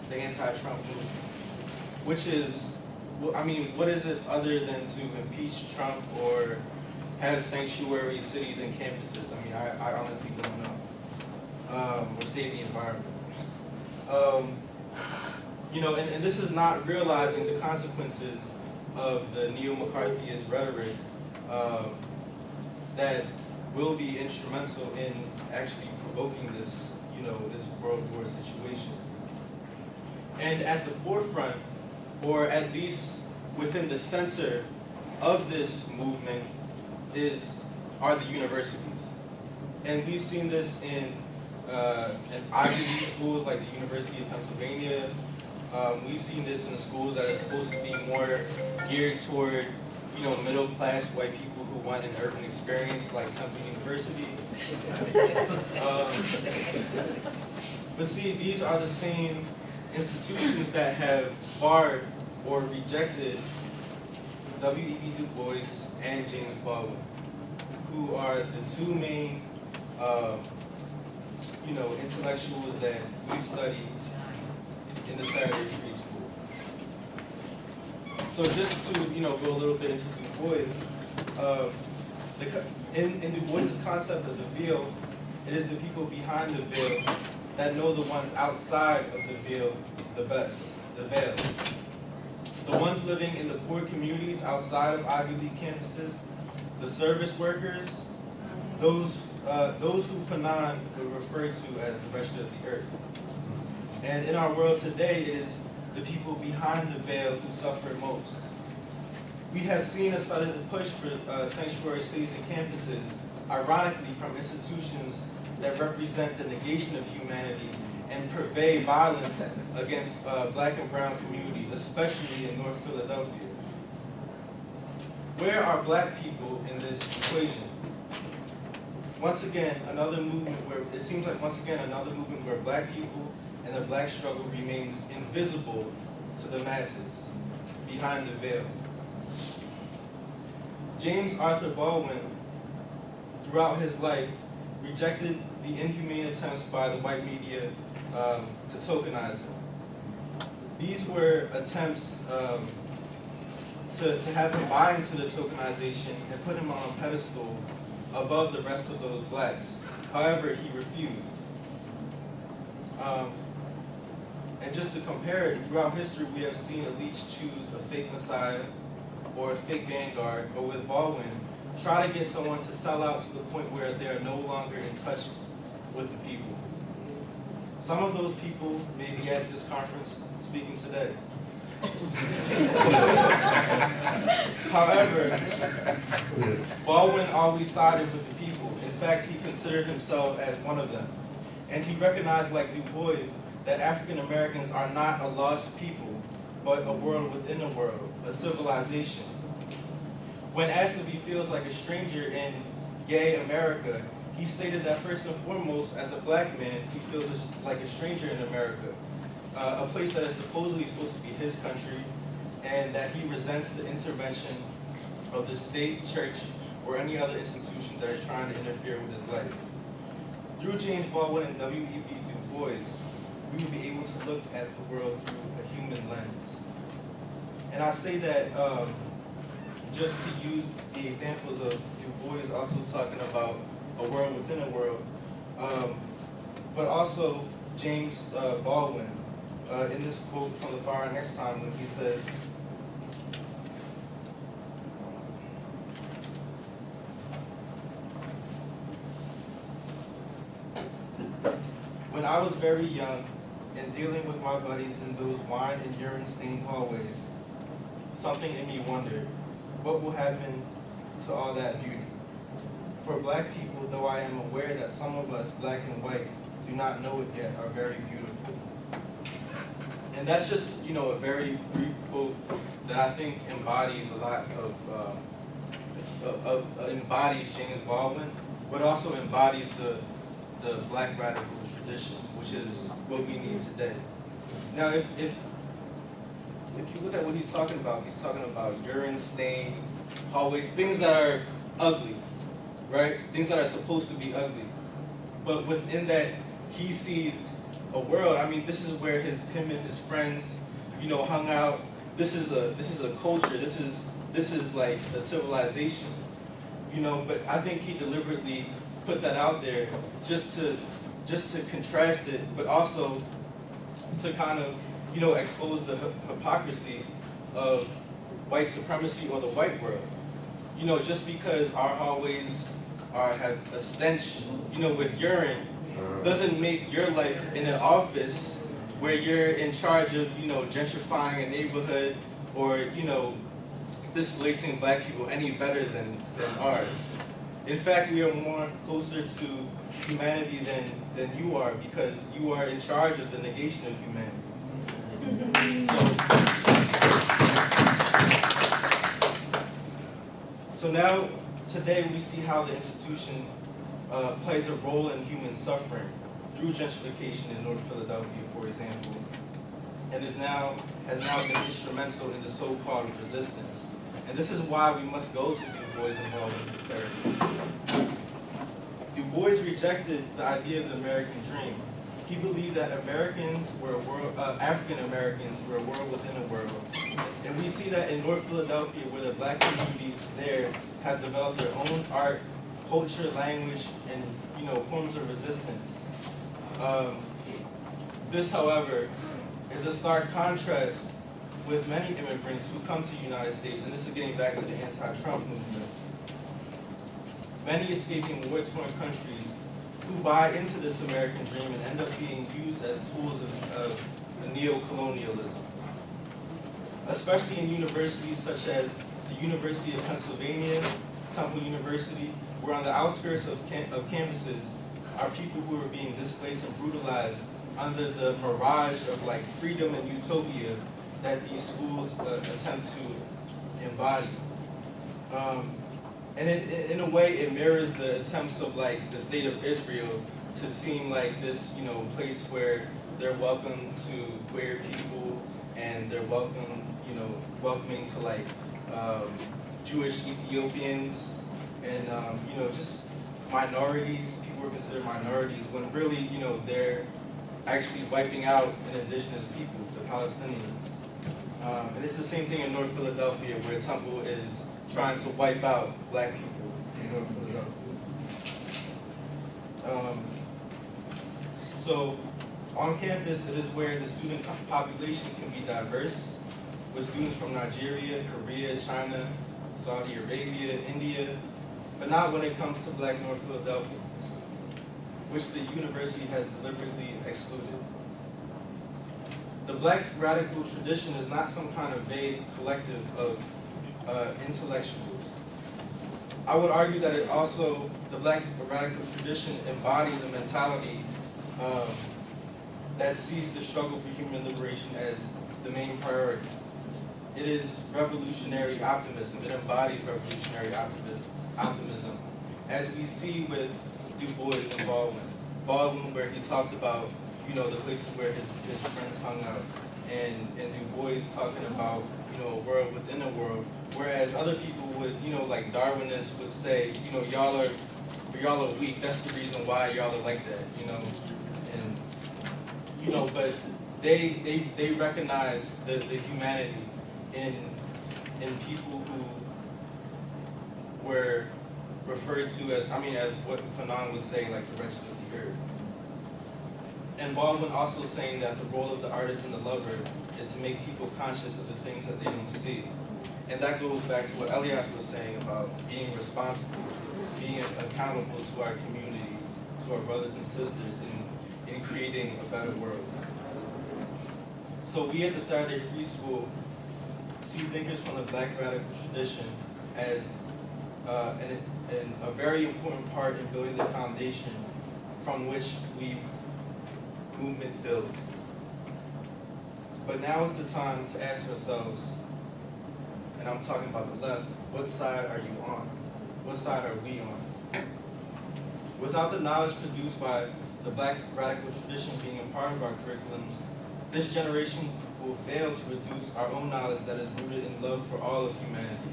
the anti-Trump movement, which is, I mean, what is it other than to impeach Trump or have sanctuary cities and campuses? I mean, I honestly don't know. Or save the environment. You know, and this is not realizing the consequences of the neo-McCarthyist rhetoric that will be instrumental in actually provoking this, you know, this world war situation. And at the forefront, or at least within the center of this movement, are the universities. And we've seen this in Ivy League schools like the University of Pennsylvania. We've seen this in the schools that are supposed to be more geared toward, you know, middle-class white people who want an urban experience, like Temple University. But see, these are the same institutions that have barred or rejected W.E.B. Du Bois and James Baldwin, who are the two main, you know, intellectuals that we study in the Saturday Free School. So just to, you know, go a little bit into Du Bois, in Du Bois' concept of the veil, it is the people behind the veil that know the ones outside of the veil the best, the veil. The ones living in the poor communities outside of Ivy League campuses, the service workers, those who Fanon would refer to as the rest of the earth. And in our world today, it is the people behind the veil who suffer most. we have seen a sudden push for sanctuary cities and campuses, ironically from institutions that represent the negation of humanity and purvey violence against black and brown communities, especially in North Philadelphia. Where are black people in this equation? Once again, another movement where it seems like another movement where black people and the black struggle remains invisible to the masses, behind the veil. James Arthur Baldwin, throughout his life, rejected the inhumane attempts by the white media to tokenize him. These were attempts to have him buy into the tokenization and put him on a pedestal above the rest of those blacks. However, he refused. And just to compare it, throughout history, we have seen elites choose a fake messiah or a fake vanguard, but with Baldwin, try to get someone to sell out to the point where they are no longer in touch with the people. Some of those people may be at this conference speaking today. However, Baldwin always sided with the people. In fact, he considered himself as one of them. And he recognized, like Du Bois, that African Americans are not a lost people, but a world within a world, a civilization. When asked if he feels like a stranger in gay America, he stated that first and foremost, as a black man, he feels like a stranger in America, a place that is supposedly supposed to be his country, and that he resents the intervention of the state, church, or any other institution that is trying to interfere with his life. Through James Baldwin and W.E.B. Du Bois, we will be able to look at the world through a human lens. And I say that just to use the examples of Du Bois also talking about a world within a world, but also James Baldwin in this quote from The Fire Next Time when he says, "When I was very young and dealing with my buddies in those wine and urine-stained hallways, something in me wondered, what will happen to all that beauty? For black people, though I am aware that some of us, black and white, do not know it yet, are very beautiful." And that's just, a very brief quote that I think embodies a lot of embodies James Baldwin, but also embodies the black radical tradition, which is what we need today. Now, if you look at what he's talking about urine-stained hallways, things that are ugly, right? Things that are supposed to be ugly. But within that, he sees a world. I mean, this is where him and his friends, hung out. This is a culture. This is like a civilization. But I think he deliberately put that out there just to contrast it, but also to kind of, expose the hypocrisy of white supremacy or the white world. Just because our hallways have a stench, with urine, doesn't make your life in an office where you're in charge of, gentrifying a neighborhood or, displacing black people any better than ours. In fact, we are more closer to humanity than you are, because you are in charge of the negation of humanity. So now, today, we see how the institution plays a role in human suffering through gentrification in North Philadelphia, for example, and has now been instrumental in the so-called resistance. And this is why we must go to Du Bois and Baldwin for therapy. Du Bois rejected the idea of the American dream. He believed that African Americans were a world within a world. And we see that in North Philadelphia, where the black communities there have developed their own art, culture, language, and forms of resistance. This, however, is a stark contrast with many immigrants who come to the United States, and this is getting back to the anti-Trump movement. Many escaping war-torn countries who buy into this American dream and end up being used as tools of neo-colonialism. Especially in universities such as the University of Pennsylvania, Temple University, where on the outskirts of campuses are people who are being displaced and brutalized under the mirage of like freedom and utopia that these schools attempt to embody. And in a way, it mirrors the attempts of like the state of Israel to seem like this, you know, place where they're welcome to queer people and they're welcome, you know, welcoming to like Jewish Ethiopians and you know, just minorities. People are considered minorities when really, you know, they're actually wiping out an indigenous people, the Palestinians. And it's the same thing in North Philadelphia, where Temple is trying to wipe out black people in North Philadelphia. So on campus, it is where the student population can be diverse, with students from Nigeria, Korea, China, Saudi Arabia, India, but not when it comes to black North Philadelphians, which the university has deliberately excluded. The black radical tradition is not some kind of vague collective of intellectuals. I would argue that it also, the black radical tradition embodies a mentality that sees the struggle for human liberation as the main priority. It is revolutionary optimism. It embodies revolutionary optimism, as we see with Du Bois and Baldwin. Baldwin, where he talked about, you know, the places where his friends hung out, and Du Bois talking about, you know, a world within a world, whereas other people would, you know, like Darwinists would say, you know, y'all are weak, that's the reason why y'all are like that, you know, and, you know, but they recognize the humanity in people who were referred to as, as what Fanon was saying, like the wretched of the earth. And Baldwin also saying that the role of the artist and the lover is to make people conscious of the things that they don't see. And that goes back to what Elias was saying about being responsible, being accountable to our communities, to our brothers and sisters in creating a better world. So we at the Saturday Free School see thinkers from the black radical tradition as a very important part in building the foundation from which we movement build. But now is the time to ask ourselves, and I'm talking about the left, what side are you on? What side are we on? Without the knowledge produced by the black radical tradition being a part of our curriculums, this generation will fail to reduce our own knowledge that is rooted in love for all of humanity.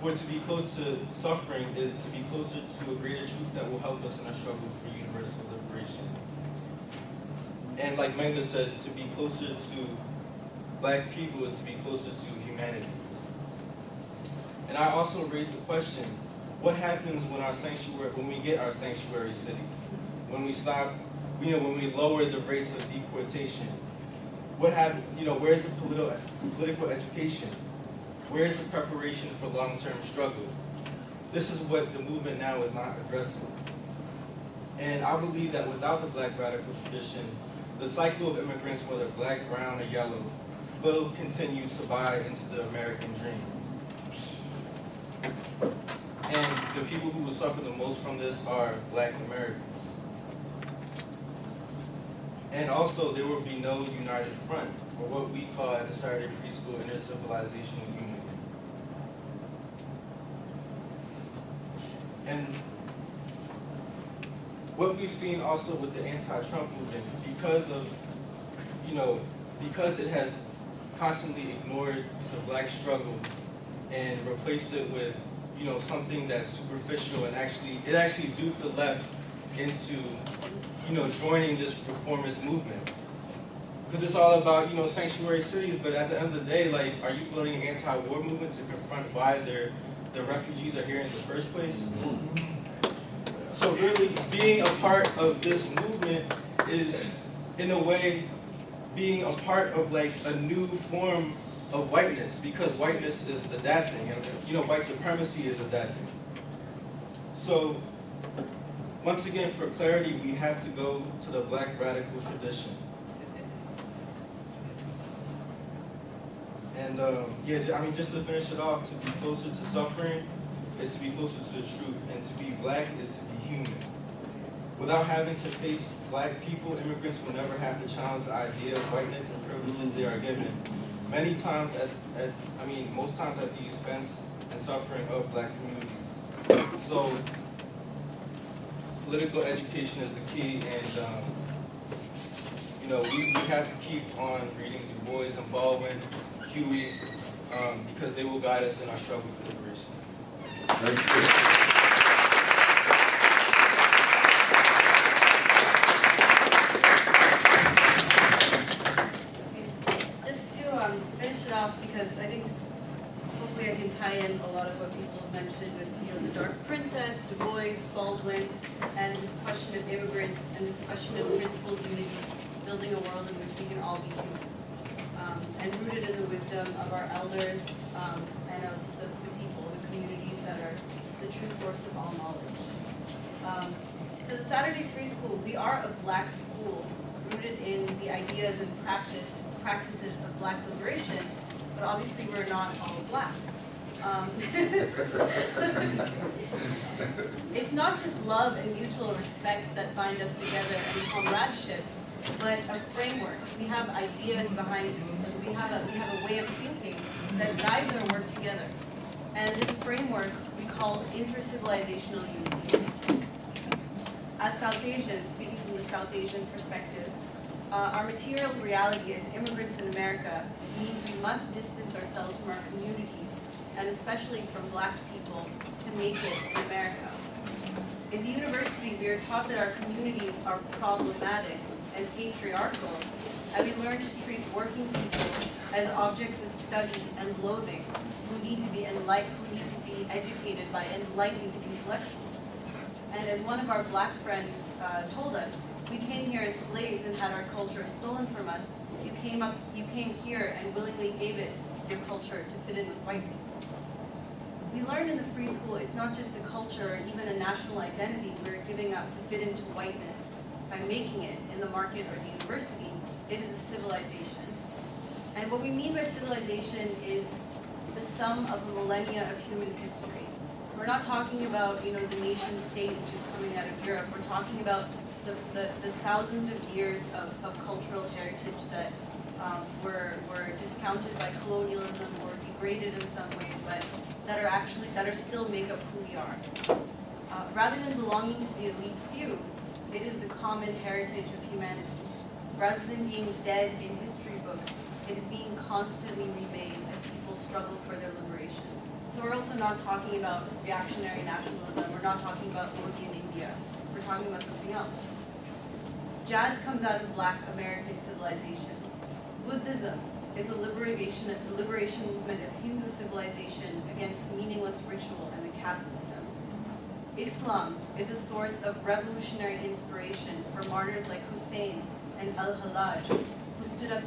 For to be close to suffering is to be closer to a greater truth that will help us in our struggle for universal liberation. And like Magna says, to be closer to black people is to be closer to humanity. And I also raised the question, what happens when we get our sanctuary cities? When we stop, when we lower the rates of deportation? What happens, where's the political education? Where's the preparation for long-term struggle? This is what the movement now is not addressing. And I believe that without the black radical tradition, the cycle of immigrants, whether black, brown, or yellow, will continue to buy into the American dream. And the people who will suffer the most from this are black Americans. And also, there will be no united front, or what we call at the Saturday Free School intercivilizational unity. And what we've seen also with the anti-Trump movement, because it has constantly ignored the black struggle and replaced it with, something that's superficial, and it actually duped the left into, joining this reformist movement. Because it's all about, sanctuary cities, but at the end of the day, like, are you building an anti-war movement to confront why the refugees are here in the first place? So really, being a part of this movement is, in a way, being a part of like a new form of whiteness, because whiteness is the that thing, and white supremacy is a that thing. So, once again, for clarity, we have to go to the black radical tradition. And And I mean, just to finish it off, to be closer to suffering is to be closer to the truth, and to be black is to be human. Without having to face black people, immigrants will never have to challenge the idea of whiteness and privileges they are given. Many times most times at the expense and suffering of black communities. So, political education is the key, and we have to keep on reading Du Bois and Baldwin, Huey, because they will guide us in our struggle for liberation. Thank you. Finish it off, because I think hopefully I can tie in a lot of what people have mentioned with the Dark Princess, Du Bois, Baldwin, and this question of immigrants and this question of principled unity, building a world in which we can all be humans, and rooted in the wisdom of our elders and of the people, the communities that are the true source of all knowledge. So the Saturday Free School, we are a black school rooted in the ideas and practices of black liberation, but obviously we're not all black. It's not just love and mutual respect that bind us together and comradeship, but a framework. We have ideas behind it. We have a way of thinking that guides our work together. And this framework we call intercivilizational unity. As South Asians, speaking from the South Asian perspective, our material reality as immigrants in America means we must distance ourselves from our communities, and especially from black people, to make it in America. In the university, we are taught that our communities are problematic and patriarchal, and we learn to treat working people as objects of study and loathing, who need to be educated by enlightened intellectuals. And as one of our black friends told us, we came here as slaves and had our culture stolen from us. You came here and willingly gave it your culture to fit in with white people. We learned in the free school it's not just a culture or even a national identity we're giving up to fit into whiteness by making it in the market or the university. It is a civilization. And what we mean by civilization is the sum of millennia of human history. We're not talking about, the nation state which is coming out of Europe. We're talking about the thousands of years of cultural heritage that were discounted by colonialism or degraded in some way, but that still make up who we are. Rather than belonging to the elite few, it is the common heritage of humanity. Rather than being dead in history books, it is being constantly remade as people struggle for their liberation. So we're also not talking about reactionary nationalism. We're not talking about Modi in India. We're talking about something else. Jazz comes out of black American civilization. Buddhism is a liberation movement of Hindu civilization against meaningless ritual and the caste system. Islam is a source of revolutionary inspiration for martyrs like Hussein and Al-Hallaj, who stood up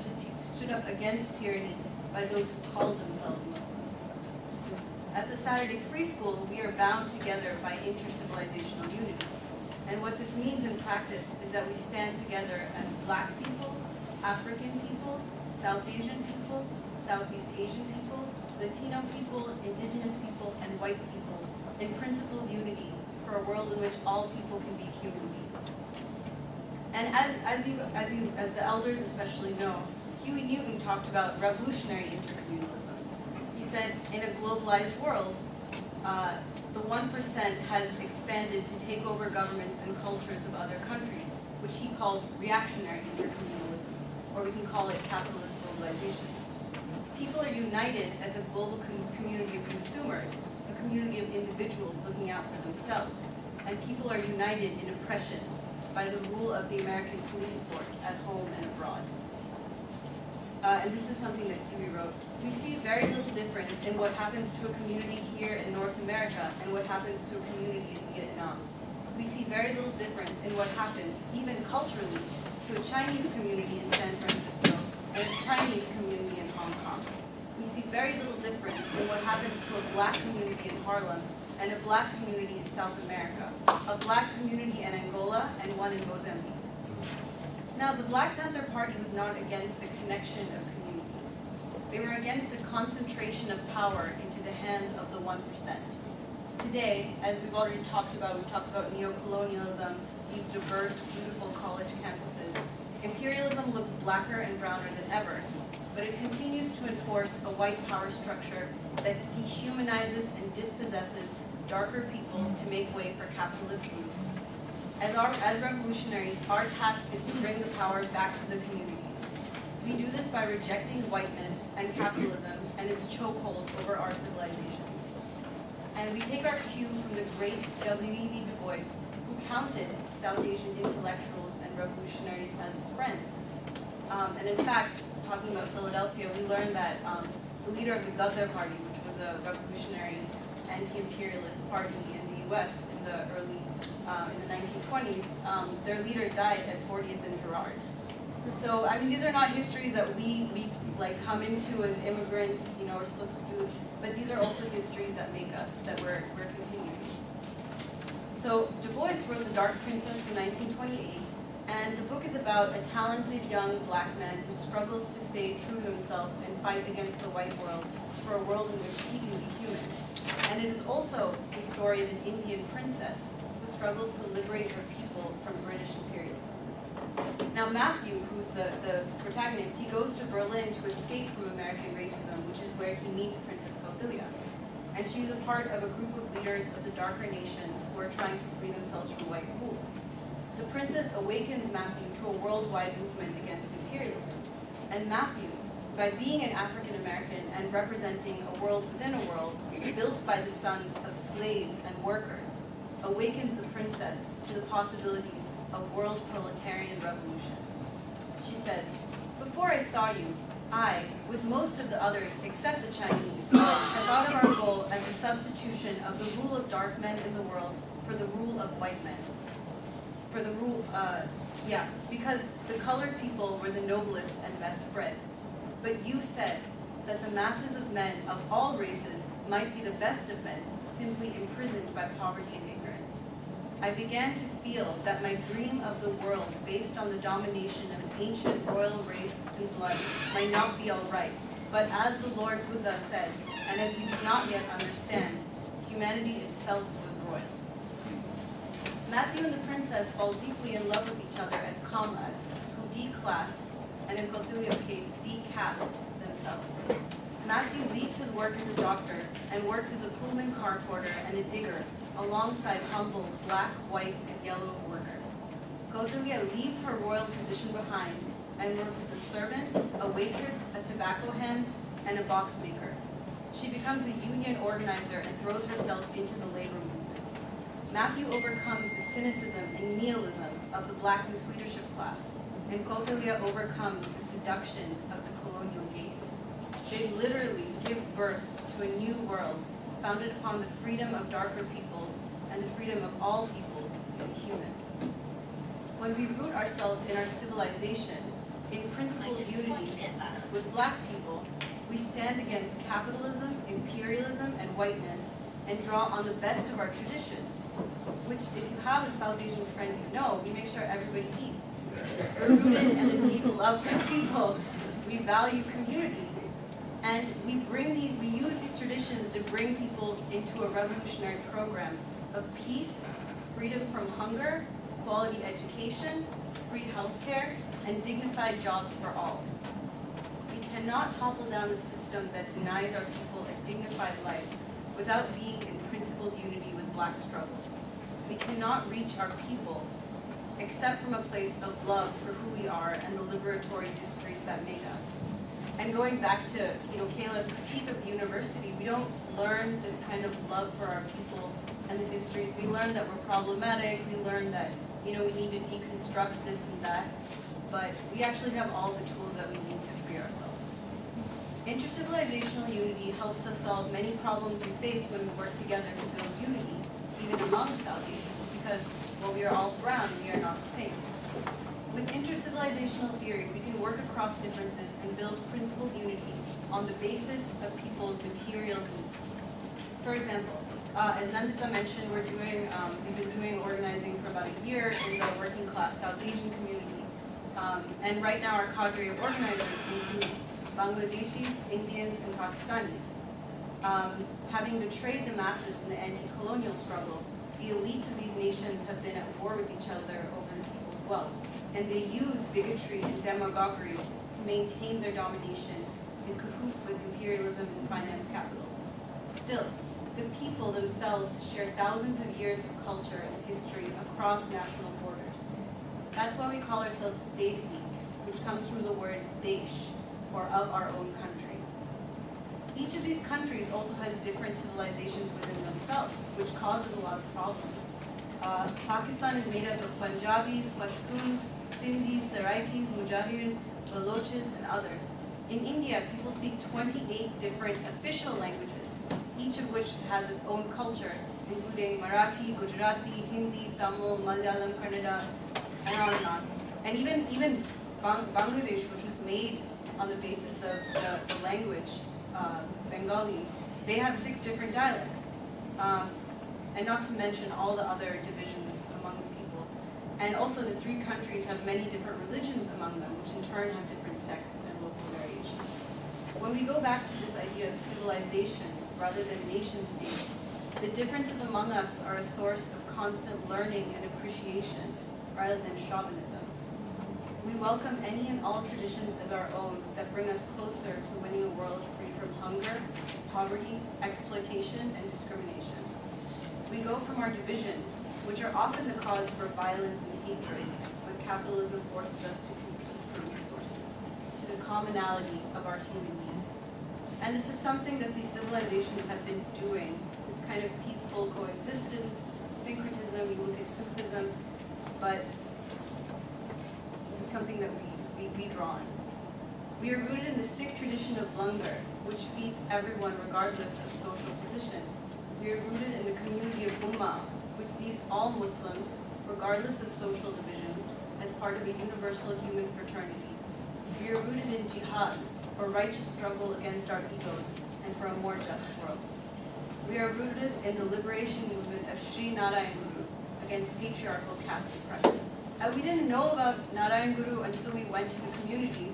against tyranny by those who called themselves Muslims. At the Saturday Free School, we are bound together by intercivilizational unity. And what this means in practice is that we stand together as black people, African people, South Asian people, Southeast Asian people, Latino people, indigenous people, and white people in principled unity for a world in which all people can be human beings. And as the elders especially know, Huey Newton talked about revolutionary intercommunalism. He said, in a globalized world, the 1% has expanded to take over governments and cultures of other countries, which he called reactionary intercommunalism, or we can call it capitalist globalization. People are united as a global community of consumers, a community of individuals looking out for themselves, and people are united in oppression by the rule of the American police force at home and abroad. And this is something that Huey wrote. We see very little difference in what happens to a community here in North America and what happens to a community in Vietnam. We see very little difference in what happens, even culturally, to a Chinese community in San Francisco and a Chinese community in Hong Kong. We see very little difference in what happens to a black community in Harlem and a black community in South America, a black community in Angola and one in Mozambique. Now, the Black Panther Party was not against the connection of communities. They were against the concentration of power into the hands of the 1%. Today, as we've already talked about, we've talked about neocolonialism, these diverse, beautiful college campuses. Imperialism looks blacker and browner than ever, but it continues to enforce a white power structure that dehumanizes and dispossesses darker peoples to make way for capitalist movement. As revolutionaries, our task is to bring the power back to the communities. We do this by rejecting whiteness and capitalism and its chokehold over our civilizations. And we take our cue from the great W.E.B. Du Bois, who counted South Asian intellectuals and revolutionaries as his friends. And in fact, talking about Philadelphia, we learned that the leader of the Ghadar Party, which was a revolutionary anti-imperialist party in the U.S. in the 1920s, their leader died at 40th and Girard. So, I mean, these are not histories that we like come into as immigrants, you know, we're supposed to do, but these are also histories that make us, that we're continuing. So, Du Bois wrote The Dark Princess in 1928, and the book is about a talented young black man who struggles to stay true to himself and fight against the white world for a world in which he can be human. And it is also the story of an Indian princess who struggles to liberate her people from British imperialism. Now Matthew, who's the protagonist, he goes to Berlin to escape from American racism, which is where he meets Princess Caudilia. And she's a part of a group of leaders of the darker nations who are trying to free themselves from white rule. The princess awakens Matthew to a worldwide movement against imperialism. And Matthew, by being an African American and representing a world within a world built by the sons of slaves and workers, awakens the princess to the possibilities of world proletarian revolution. She says, "Before I saw you, I, with most of the others except the Chinese, had thought of our goal as a substitution of the rule of dark men in the world for the rule of white men. For the rule, because the colored people were the noblest and best bred. But you said that the masses of men of all races might be the best of men, simply imprisoned by poverty and ignorance. I began to feel that my dream of the world based on the domination of an ancient royal race and blood might not be all right. But as the Lord Buddha said, and as we do not yet understand, humanity itself was royal." Matthew and the princess fall deeply in love with each other as comrades who declass, and in Caudilia's case, decaste themselves. Matthew leaves his work as a doctor and works as a Pullman car porter and a digger alongside humble black, white, and yellow workers. Caudilia leaves her royal position behind and works as a servant, a waitress, a tobacco hand, and a box maker. She becomes a union organizer and throws herself into the labor movement. Matthew overcomes the cynicism and nihilism of the black misleadership class, and Caudilia overcomes the seduction of the colonial gaze. They literally give birth to a new world founded upon the freedom of darker peoples and the freedom of all peoples to be human. When we root ourselves in our civilization, in principled unity with black people, we stand against capitalism, imperialism, and whiteness, and draw on the best of our traditions, which if you have a South Asian friend you know, we make sure everybody eats. We're rooted in a deep love for people. We value community. And we use these traditions to bring people into a revolutionary program of peace, freedom from hunger, quality education, free healthcare, and dignified jobs for all. We cannot topple down a system that denies our people a dignified life without being in principled unity with black struggle. We cannot reach our people except from a place of love for who we are and the liberatory histories that made us. And going back to Kayla's critique of the university, we don't learn this kind of love for our people and the histories. We learn that we're problematic. We learn that we need to deconstruct this and that. But we actually have all the tools that we need to free ourselves. Intercivilizational unity helps us solve many problems we face when we work together to build unity, even among South Asians, because while we are all brown, we are not the same. With intercivilizational theory, we can work across differences and build principled unity on the basis of people's material needs. For example, as Nandita mentioned, we've been doing organizing for about a year in the working class South Asian community. And right now our cadre of organizers includes Bangladeshis, Indians, and Pakistanis. Having betrayed the masses in the anti-colonial struggle, the elites of these nations have been at war with each other over the people's wealth, and they use bigotry and demagoguery to maintain their domination in cahoots with imperialism and finance capital. Still, the people themselves share thousands of years of culture and history across national borders. That's why we call ourselves Desi, which comes from the word Desh, or of our own country. Each of these countries also has different civilizations within themselves, which causes a lot of problems. Pakistan is made up of Punjabis, Pashtuns, Sindhis, Saraikis, Mujahirs, Baloches, and others. In India, people speak 28 different official languages, each of which has its own culture, including Marathi, Gujarati, Hindi, Tamil, Malayalam, Kannada, and on and on. And even Bangladesh, which was made on the basis of the language, Bengali, they have 6 different dialects. And not to mention all the other divisions among the people. And also the 3 countries have many different religions among them, which in turn have different sects and local variations. When we go back to this idea of civilizations rather than nation states, the differences among us are a source of constant learning and appreciation rather than chauvinism. We welcome any and all traditions as our own that bring us closer to winning a world free from hunger, poverty, exploitation, and discrimination. We go from our divisions, which are often the cause for violence and hatred when capitalism forces us to compete for resources, to the commonality of our human needs. And this is something that these civilizations have been doing, this kind of peaceful coexistence, syncretism, we look at Sufism, but it's something that we draw on. We are rooted in the Sikh tradition of langar, which feeds everyone regardless of social position. We are rooted in the community of Ummah, which sees all Muslims, regardless of social divisions, as part of a universal human fraternity. We are rooted in jihad, or righteous struggle against our egos and for a more just world. We are rooted in the liberation movement of Sri Narayan Guru against patriarchal caste oppression. We didn't know about Narayan Guru until we went to the communities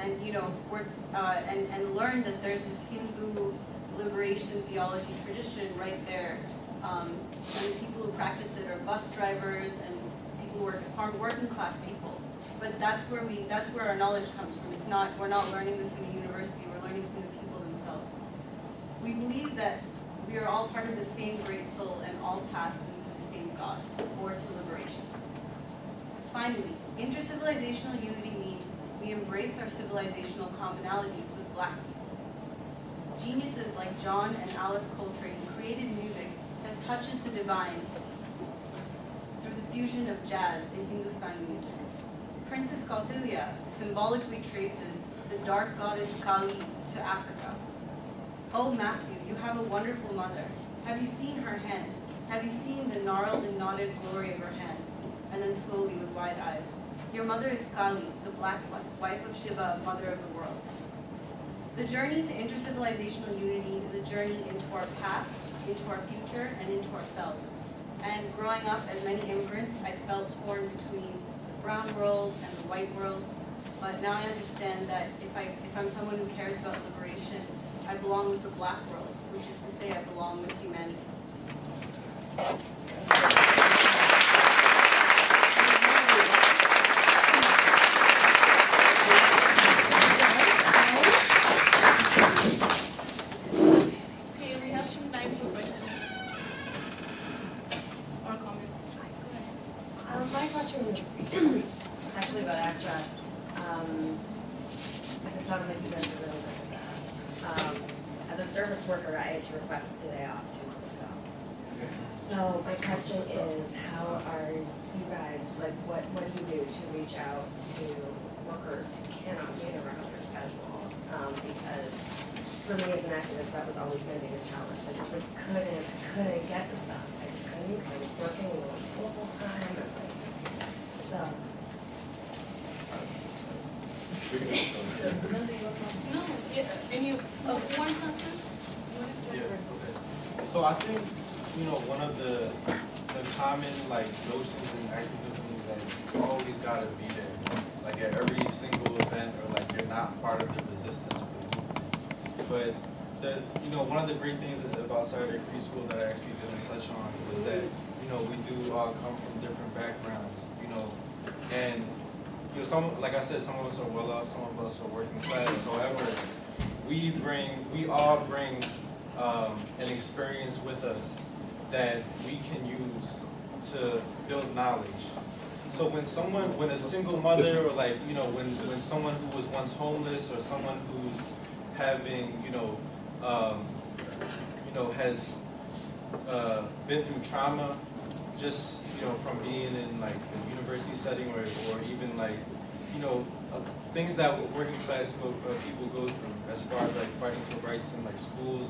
and and learned that there's this Hindu liberation theology tradition right there. And the people who practice it are bus drivers and people who work working class people. But that's where our knowledge comes from. We're not learning this in a university, we're learning from the people themselves. We believe that we are all part of the same great soul and all paths lead to the same God, or to liberation. Finally, intercivilizational unity means we embrace our civilizational commonalities with Black people. Geniuses like John and Alice Coltrane created music that touches the divine through the fusion of jazz and Hindustani music. Princess Kautilya symbolically traces the dark goddess Kali to Africa. Oh Matthew, you have a wonderful mother. Have you seen her hands? Have you seen the gnarled and knotted glory of her hands? And then slowly with wide eyes. Your mother is Kali, the black one, wife of Shiva, mother of the world. The journey to intercivilizational unity is a journey into our past, into our future, and into ourselves. And growing up as many immigrants, I felt torn between the brown world and the white world. But now I understand that if I'm someone who cares about liberation, I belong with the black world, which is to say I belong with humanity. Okay, we have some time for questions or comments. My question is actually about access. Because it sounds like you guys are really good at that. As a service worker, I had to request a day off 2 months ago. So my question is, how are you guys, like, what do you do to reach out to workers who cannot be around their schedule? Because for me as an activist, that was always my biggest challenge. I just like, couldn't get to stuff. I just couldn't. I was working full time. And, like, so. No, yeah, and you, one something? Yeah. So I think, one of the common like notions in activism is that you always gotta be there. like at every single event, or like you're not part of the resistance group. But one of the great things about Saturday Free School that I actually didn't touch on was that, we do all come from different backgrounds, and some, like I said, some of us are well off, some of us are working class. However, we all bring an experience with us that we can use to build knowledge. So when a single mother, or like, when someone who was once homeless, or someone who's having, has been through trauma, just, from being in like a university setting, or even like, things that working class people go through, as far as like fighting for rights in like schools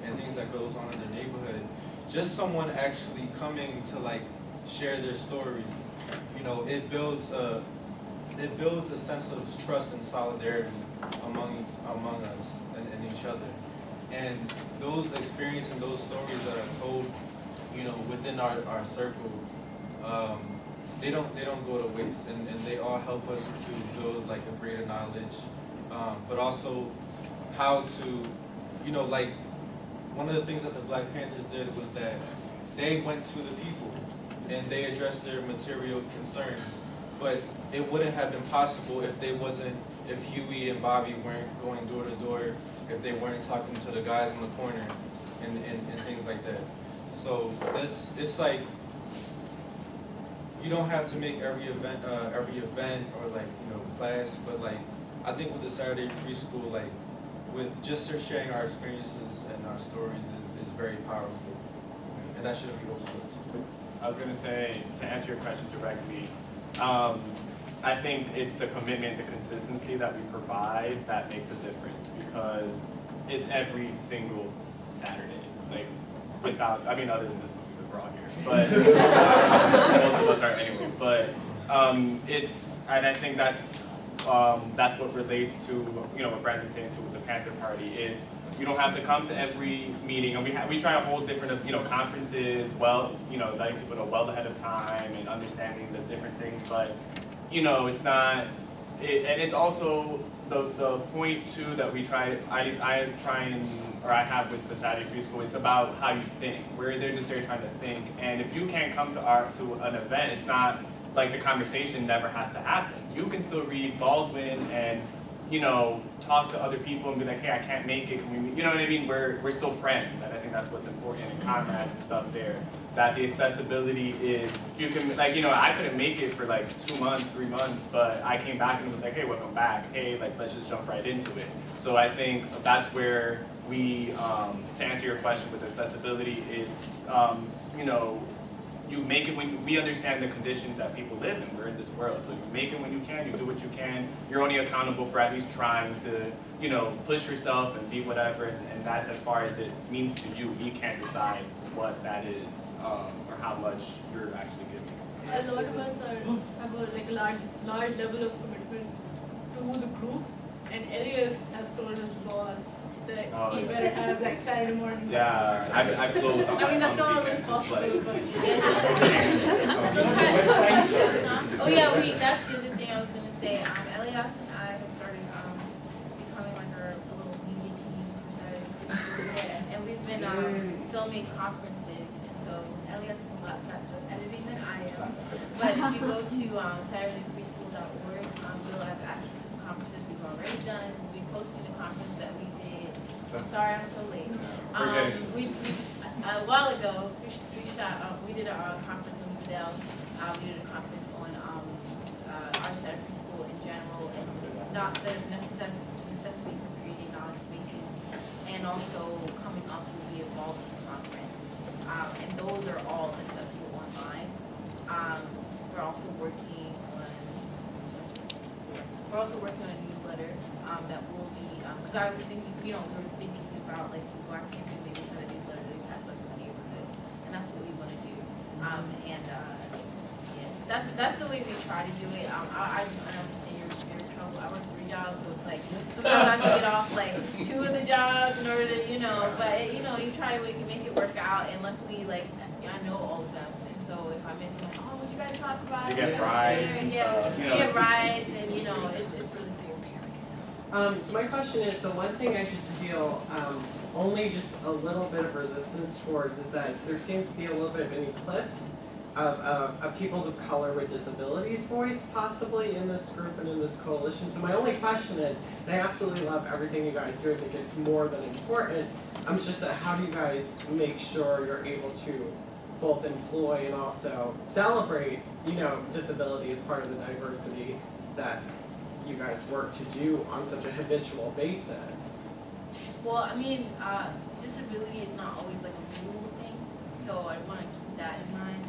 and things that goes on in their neighborhood. Just someone actually coming to like share their story, it builds a sense of trust and solidarity among us and each other. And those experiences and those stories that are told, within our circle, they don't go to waste, and they all help us to build like a greater knowledge, but also how to, like, one of the things that the Black Panthers did was that they went to the people and they addressed their material concerns. But it wouldn't have been possible if Huey and Bobby weren't going door to door, if they weren't talking to the guys in the corner and things like that. So it's like, you don't have to make every event or like, class, but like, I think with the Saturday Free School, like, with just sharing our experiences and our stories is very powerful, and that shouldn't be overlooked. I was gonna say, to answer your question directly, I think it's the commitment, the consistency that we provide that makes a difference, because it's every single Saturday. Like, other than this movie, we're all here, but most of us are anyway. But and I think that's what relates to, what Brandon's saying too with the Panther Party. Is you don't have to come to every meeting, and we try to hold different, conferences, letting people know well ahead of time and understanding the different things. But it's not, and it's also the point too that we try. At least I have with the Saturday Free School. It's about how you think. They're just there trying to think. And if you can't come to an event, it's not like the conversation never has to happen. You can still read Baldwin and talk to other people and be like, hey, I can't make it. Can we meet? You know what I mean? We're still friends, and I think that's what's important, and comrades and stuff there. That the accessibility is, you can, like, I couldn't make it for like 2 months, 3 months, but I came back and was like, hey, welcome back. Hey, like, let's just jump right into it. So I think that's where we, to answer your question with accessibility, it's, you make it when we understand the conditions that people live in. We're in this world, so you make it when you can. You do what you can. You're only accountable for at least trying to, push yourself and be whatever. And that's as far as it means to you. We can't decide what that is or how much you're actually giving. A lot of us have like a large level of commitment to the group, and Elias has told his boss that he better have like Saturday morning. Yeah, I've closed on I mean, that's on not the always weekends, just possible, like, but Oh yeah, that's the other thing I was gonna say. Elias and I have started becoming like our little media team for Saturday Free School, and we've been filming conferences. And so Elias is a lot faster with editing than I am. But if you go to SaturdayFreeSchool.org, you'll have access to the conferences we've already done. We'll be posting the conference that we did. Sorry, I'm so late. We a while ago we did a conference on Fidel. We did a conference on our Saturday Free School in general, and not the necessity for creating knowledge spaces, and also coming up with the Evolve conference. And those are all accessible online. We're also working on a newsletter that will be, because I was thinking, we were thinking about like Black Panthers, they just had a newsletter they pass out to the neighborhood, and that's what we want to do. That's the way we try to do it. I understand you're in trouble. I work 3 jobs, so it's like sometimes I have to get off like 2 of the jobs in order to, but you try to make it work out, and luckily, like, I know all of them, and so if I miss them, like, oh, what you guys talk about? You get rides and stuff. You get rides and, it's really cool. So my question is, the one thing I just feel only just a little bit of resistance towards is that there seems to be a little bit of an eclipse of peoples of color with disabilities voice possibly in this group and in this coalition. So my only question is, and I absolutely love everything you guys do, I think it's more than important, it's just that how do you guys make sure you're able to both employ and also celebrate, disability as part of the diversity that you guys work to do on such a habitual basis? Well, disability is not always like a rule thing, so I want to keep that in mind.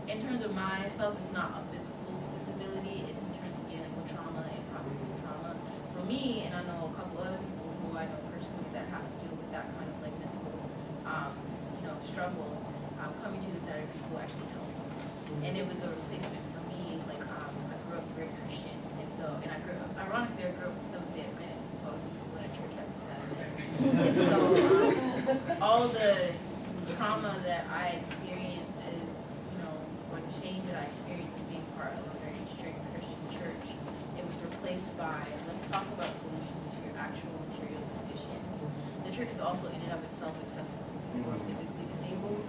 In terms of myself, it's not a physical disability, it's in terms of dealing with trauma and processing trauma. For me, and I know a couple other people who I know personally that have to deal with that kind of like mental, struggle, coming to the Saturday Free School actually helps. And it was a replacement for me, I grew up very Christian, and I grew up, ironically, I grew up with Seventh-day Adventists, so I was used to going to church every Saturday. And so, all the trauma that I experienced is, or the shame that I experienced being part of a very strict Christian church, it was replaced by, let's talk about solutions to your actual material conditions. The church is also in and of itself accessible for people who are physically disabled,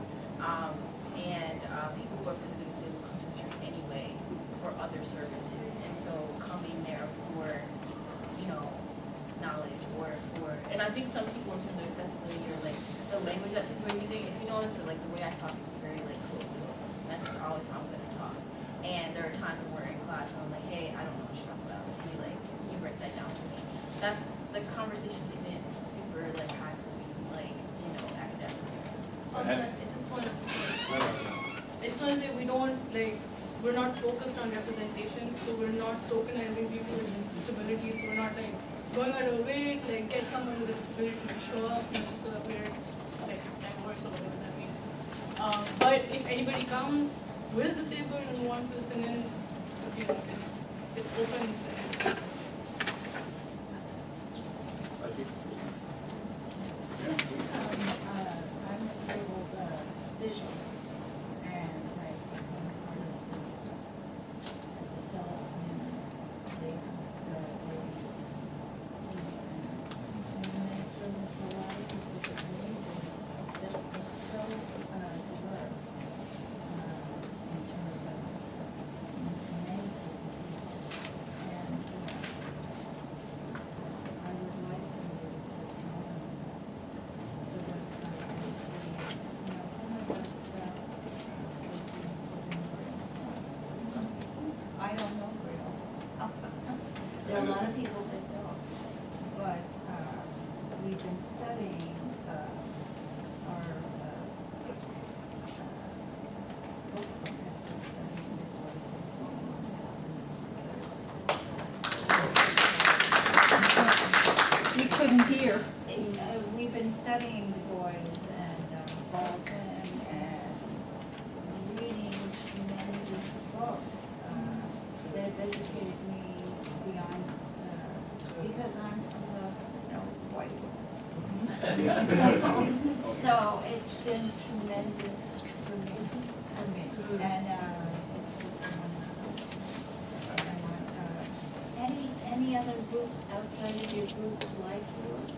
and people who are physically disabled come to the church anyway for other services, and so coming there for, knowledge or for, and I think some people in terms of accessibility or like the language that people are using, if you notice that like the way I talk is very like colloquial, that's just always how I'm gonna talk. And there are times when we're in class and I'm like, hey, I don't know what you're talking about, can you break that down for me? That's, the conversation isn't super like high for me, academic. Also, I just want to say we're not focused on representation, so we're not tokenizing people with disabilities, we're not going out of our way to get someone with a disability to show up, just so that we're diverse or whatever that means. But if anybody comes who is disabled and wants to listen in, it's open. I'm disabled visually, and I'm part of the Celeste the senior center. And it's a lot of people that need it, that it's so diverse in terms of many people. And I would like to be able to tell them the website and see, some of us I don't know Braille. There are a lot of people that don't, but we've been studying our book club has been studying the voice of We couldn't hear. we've been studying Du Bois and Baldwin and reading tremendous books that have educated me beyond, because I'm from the white world. So it's been tremendous for me, and it's just wonderful. And I want, any other groups outside of your group like yours?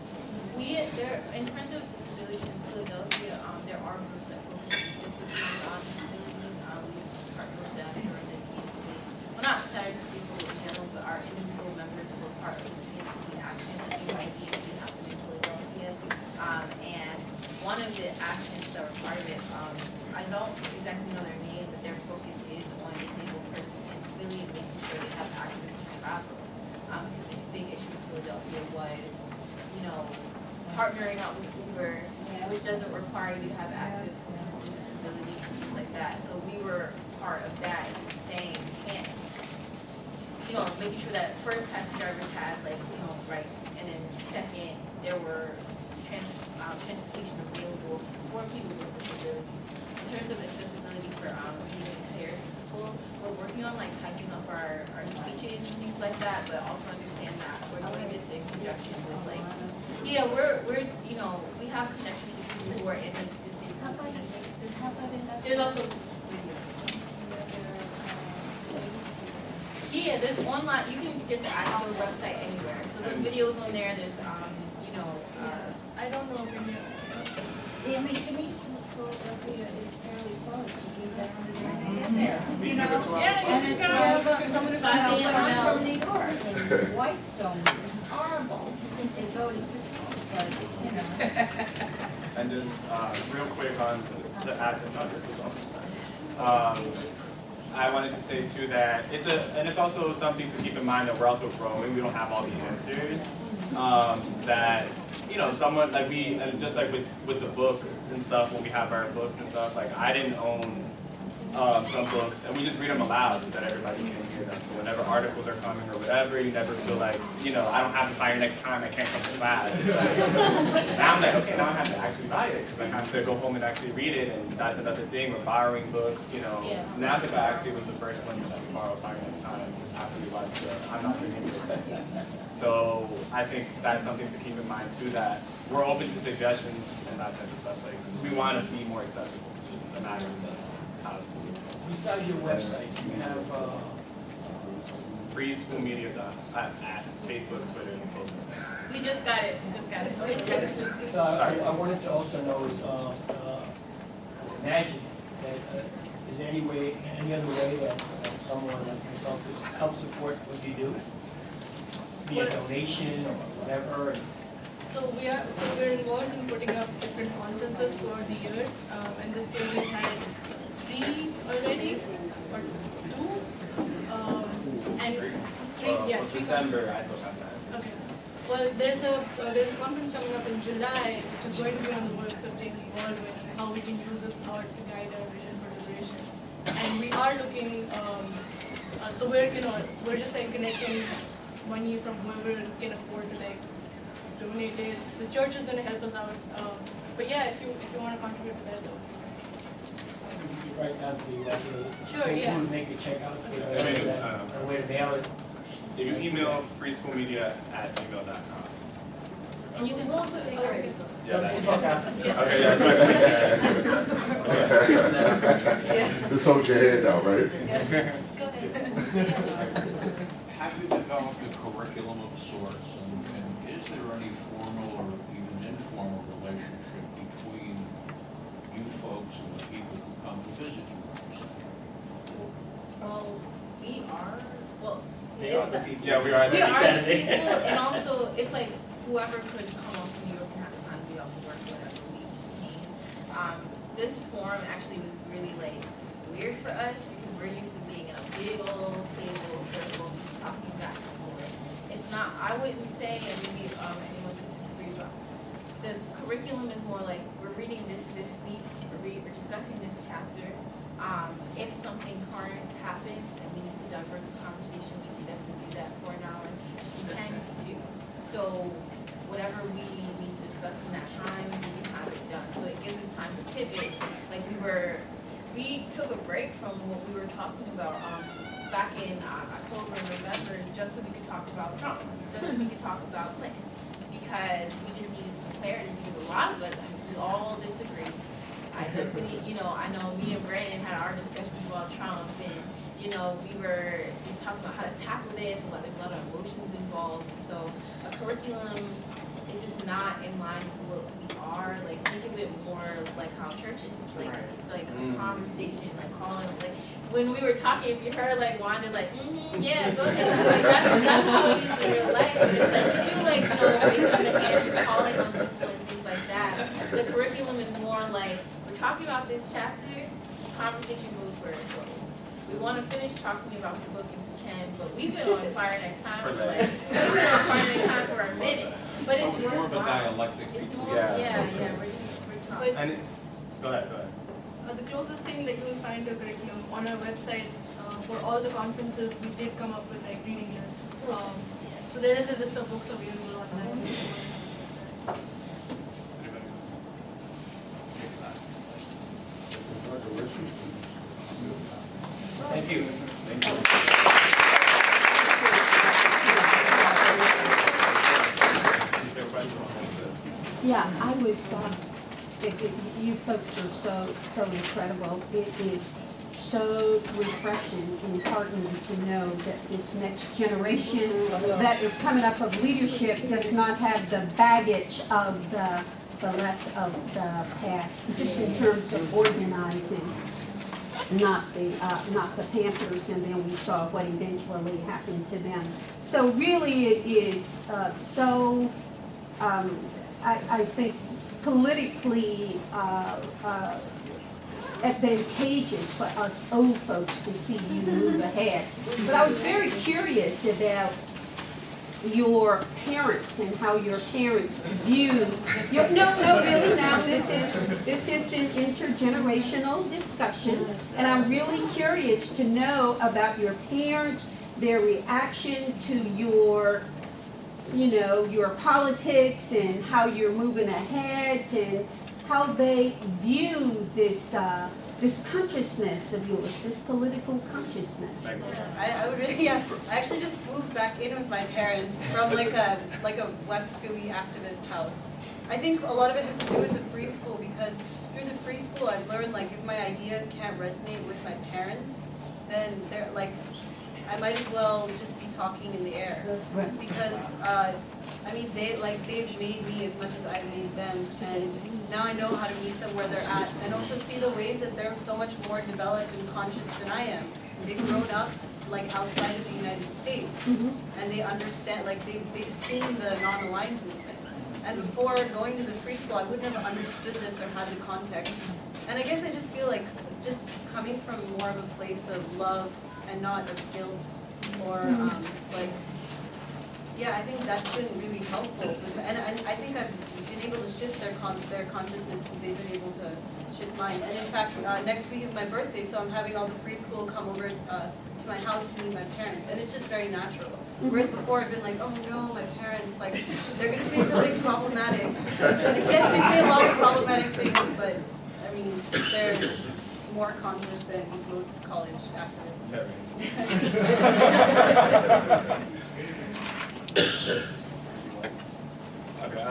In terms of disability in Philadelphia, there are groups that focus specifically on disabilities. We partner with Saturday or the PNC. Well, not Saturday Free School in general, but our individual members who are part of the PNC action, the PNC happened in Philadelphia. And one of the actions that were part of it, I don't exactly know their name, but their focus is on disabled persons in Philly and making sure they have access to travel. Because a big issue in Philadelphia was, partnering up with Uber, which doesn't require you to have access for people with disabilities and things like that. So we were part of that, and we were saying you can't, making sure that first taxi drivers had rights, and then second there were transportation available for people with disabilities. In terms of accessibility for visually impaired people, we're working on typing up our speeches and things like that, but also understand that we're doing this in conjunction with we have connections with people who are in the disabled community. How about another? There's also video. Yeah, there's online, you can get to our website anywhere. So there's videos on there, there's, you know, I don't know if any. I mean, to me, Philadelphia is fairly close, you can get there, you know? And it's like, someone who's I'm from from New York, and Whitestone is horrible, I think they go to Pittsburgh, but, you know. And just real quick on the ads and numbers. I wanted to say too that it's also something to keep in mind that we're also growing. We don't have all the answers. That you know, someone like we, and just like with the book and stuff, when we have our books and stuff, like I didn't own some books, and we just read them aloud so that everybody can hear them. So whenever articles are coming or whatever, you never feel like, you know, I don't have to buy it next time, I can't come to class. It's like, now I'm like, okay, now I have to actually buy it, because I have to go home and actually read it, and that's another thing, we're borrowing books, you know. Yeah. Natica actually was the first one that we borrowed Fire Next Time after we watched I'm Not Reading It. So I think that's something to keep in mind too, that we're open to suggestions and that type of stuff. Like, we want to be more accessible, it's just a matter of how to do it. Besides your website, you have, Freeschoolmedia at Facebook, Twitter, and Facebook. we just got it, Okay. so I wanted to also know is, imagine that, is there any other way that someone like yourself could help support what you do? Be a donation or whatever, So we're involved in putting up different conferences throughout the year, and this year we had 3 already, or 2, and 3, yeah, 3. December, I still have that. Okay. Well, there's a conference coming up in July, which is going to be on the works of James Baldwin and how we can use this thought to guide our vision for liberation. And we are looking, so we're just like connecting money from whoever can afford to like donate it. The church is going to help us out. But yeah, if you want to contribute to that, though. you write down the, Sure, yeah. who would make the check out, you know, and where to mail it. If you email freeschoolmedia@gmail.com. And you can also take our info. Yeah, We'll that's talk after. okay. Yeah. Just hold your head down, right? Go ahead. Have you developed a curriculum of sorts, and is there any formal or even informal relationship between you folks and the people who come to visit you? Well, we are, well, They are the people. Yeah, we are. we Every are the Saturday. people, and also, it's like whoever could come up to New York and have the time to be able to work whatever we just came. This forum actually was really like weird for us because we're used to being in a big old table circle just talking back and forth. It's not, I wouldn't say, and maybe anyone could disagree, but the curriculum is more like we're reading this week, we're discussing this chapter. If something current happens and we need to divert the conversation, we can definitely do that for an hour. We tend to do. So whatever we need to discuss in that time, we can have it done. So it gives us time to pivot. Like we took a break from what we were talking about back in October, November, just so we could talk about Trump, just so we could talk about Clinton, because we just needed some clarity. Because a lot of us, I mean, we all disagree. I definitely, I know me and Brandon had our discussions about Trump, and we were just talking about how to tackle this, and there's a lot of emotions involved. So a curriculum is just not in line with what we are. Like, think of it more like how church is. Like, it's like a conversation, like calling, like when we were talking, if you heard like Wanda, like, yeah, go ahead. Like, that's how it is in real life. And it's like we do like, based on the hands, calling on people and things like that. The curriculum is more like we're talking about this chapter, conversation goes where it goes. We want to finish talking about the book if we can, but we've been on Fire Next Time for like, we've been on Fire Next Time for a minute. But So it's it's more of a dialectic It's between. more, yeah, we're talking. And go ahead. The closest thing that you will find to a curriculum on our websites for all the conferences, we did come up with like reading lists. So there is a list of books available online. Thank you. Yeah, I was, you folks are so incredible. It is so refreshing and heartening to know that this next generation that is coming up of leadership does not have the baggage of the left of the past, just in terms of organizing, not the Panthers, and then we saw what eventually happened to them. So really it is I think politically advantageous for us old folks to see you move ahead. But I was very curious about your parents and how your parents view your, no, really now this is an intergenerational discussion, and I'm really curious to know about your parents, their reaction to your your politics and how you're moving ahead and how they view this this consciousness of yours, this political consciousness. I would really, I actually just moved back in with my parents from like a West Philly activist house. I think a lot of it has to do with the free school, because through the free school I've learned, like, if my ideas can't resonate with my parents, then they're like, I might as well just be talking in the air. Because I mean, they've made me as much as I've made them, and now I know how to meet them where they're at, and also see the ways that they're so much more developed and conscious than I am. They've grown up like outside of the United States, and they understand, like they've seen the non-aligned movement. And before going to the free school, I would never understood this or had the context. And I guess I just feel like just coming from more of a place of love and not of guilt or I think that's been really helpful. And I think I've been able to shift their consciousness because they've been able to shift mine. And in fact, next week is my birthday, so I'm having all the free school come over to my house to meet my parents, and it's just very natural. Whereas before I've been like, oh no, my parents, like, they're going to say something problematic. And yes, they say a lot of problematic things, but I mean, they're more conscious than most college activists. Okay,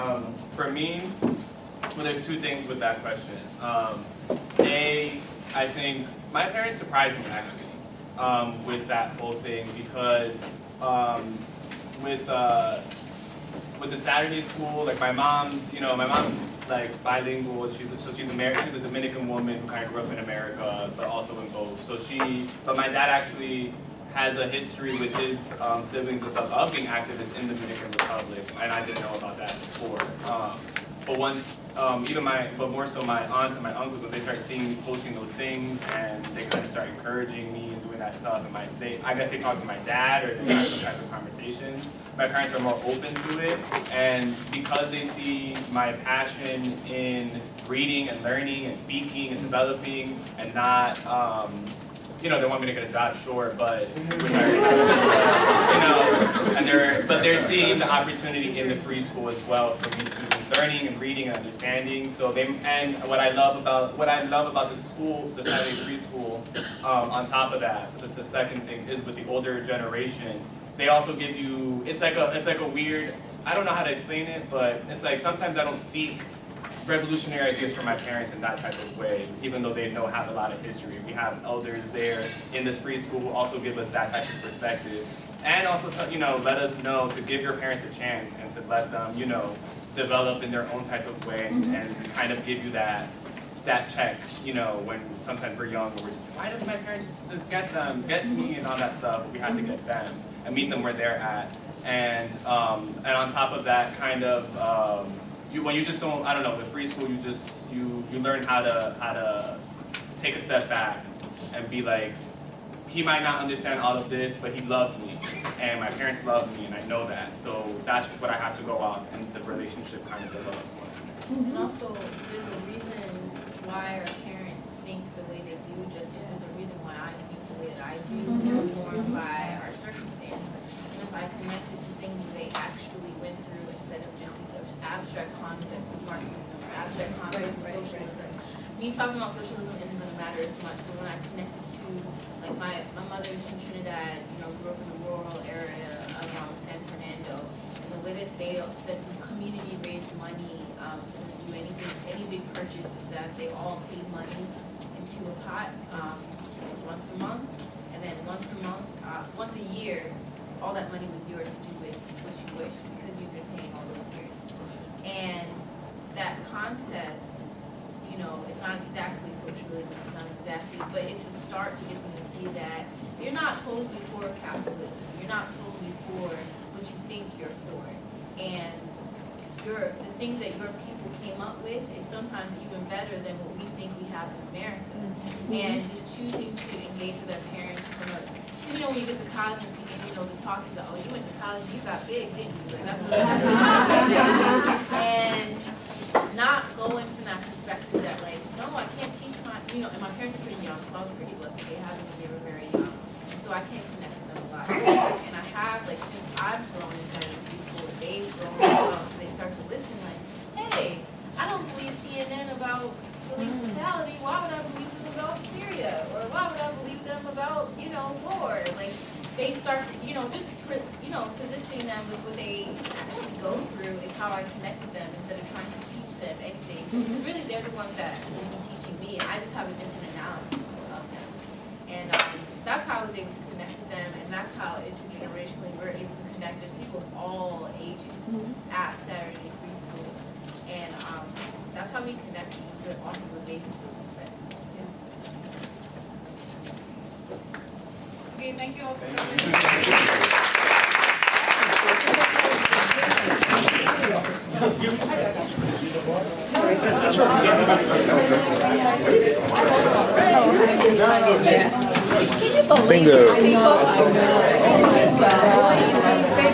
for me, well, there's two things with that question. I think my parents surprised me actually with that whole thing, because with the Saturday school, like my mom's like bilingual. She's a Dominican woman who kind of grew up in America, but also in both. But my dad actually has a history with his siblings and stuff of being activists in the Dominican Republic, and I didn't know about that before. But once, but more so my aunts and my uncles, when they start posting those things, and they kind of start encouraging me and doing that stuff, and I guess they talk to my dad or they have some type of conversation. My parents are more open to it, and because they see my passion in reading and learning and speaking and developing, and not, they want me to get a job, sure, but but they're seeing the opportunity in the free school as well for me to learning and reading and understanding. So and what I love about the school, the Saturday free school, on top of that, this is the second thing, is with the older generation. They also give you, it's like a weird, I don't know how to explain it, but it's like sometimes I don't seek revolutionary ideas from my parents in that type of way, even though they have a lot of history. We have elders there in this free school who also give us that type of perspective, and also let us know to give your parents a chance and to let them develop in their own type of way, and kind of give you that check, when sometimes we're young and we're just like, why doesn't my parents just get me and all that stuff? But we have to get them and meet them where they're at, and on top of that, kind of. When you just don't, I don't know, the free school, you learn how to take a step back and be like, he might not understand all of this, but he loves me, and my parents love me, and I know that. So that's what I have to go off, and the relationship kind of develops. And also, there's a reason why our parents think the way they do, just as there's a reason why I think the way that I do, informed by our circumstance. And if I connected to things that they actually went through instead of just these abstract concepts of Marxism or abstract concepts of socialism. Me talking about socialism isn't going to matter as much, but when I connected to, like, my mother's from Trinidad, grew up in the rural area around San Fernando, and the way that the community raised money to do any big purchase is that they all paid money into a pot. One but it's a start to get them to see that you're not totally for capitalism. You're not totally for what you think you're for. And the things that your people came up with is sometimes even better than what we think we have in America. And just choosing to engage with our parents from a, you know, when you get to college and the talk is, oh, you went to college, you got big, didn't you? Like, that's what and not going from that perspective that, like, no, I can't teach my, you know, and my parents are pretty young, so I was pretty lucky. They had me when they were very young. And so I can't connect with them a lot. And I have, like, since I've grown in Saturday preschool, they've grown up, they start to listen, like, hey, I don't believe CNN about police brutality. Why would I believe them about Syria? Or why would I believe them about, you know, war? Like, they start to, you know, just, you know, positioning them with what they actually go through is how I connect with them instead of trying to teach them anything. Because really, they're the ones that will be teaching me. I just have a different analysis of them. And that's how I was able to connect with them, and that's how intergenerationally we're able to connect with people of all ages at Saturday Preschool. And that's how we connect, just off of the basis of respect. Okay, thank you all for Bingo.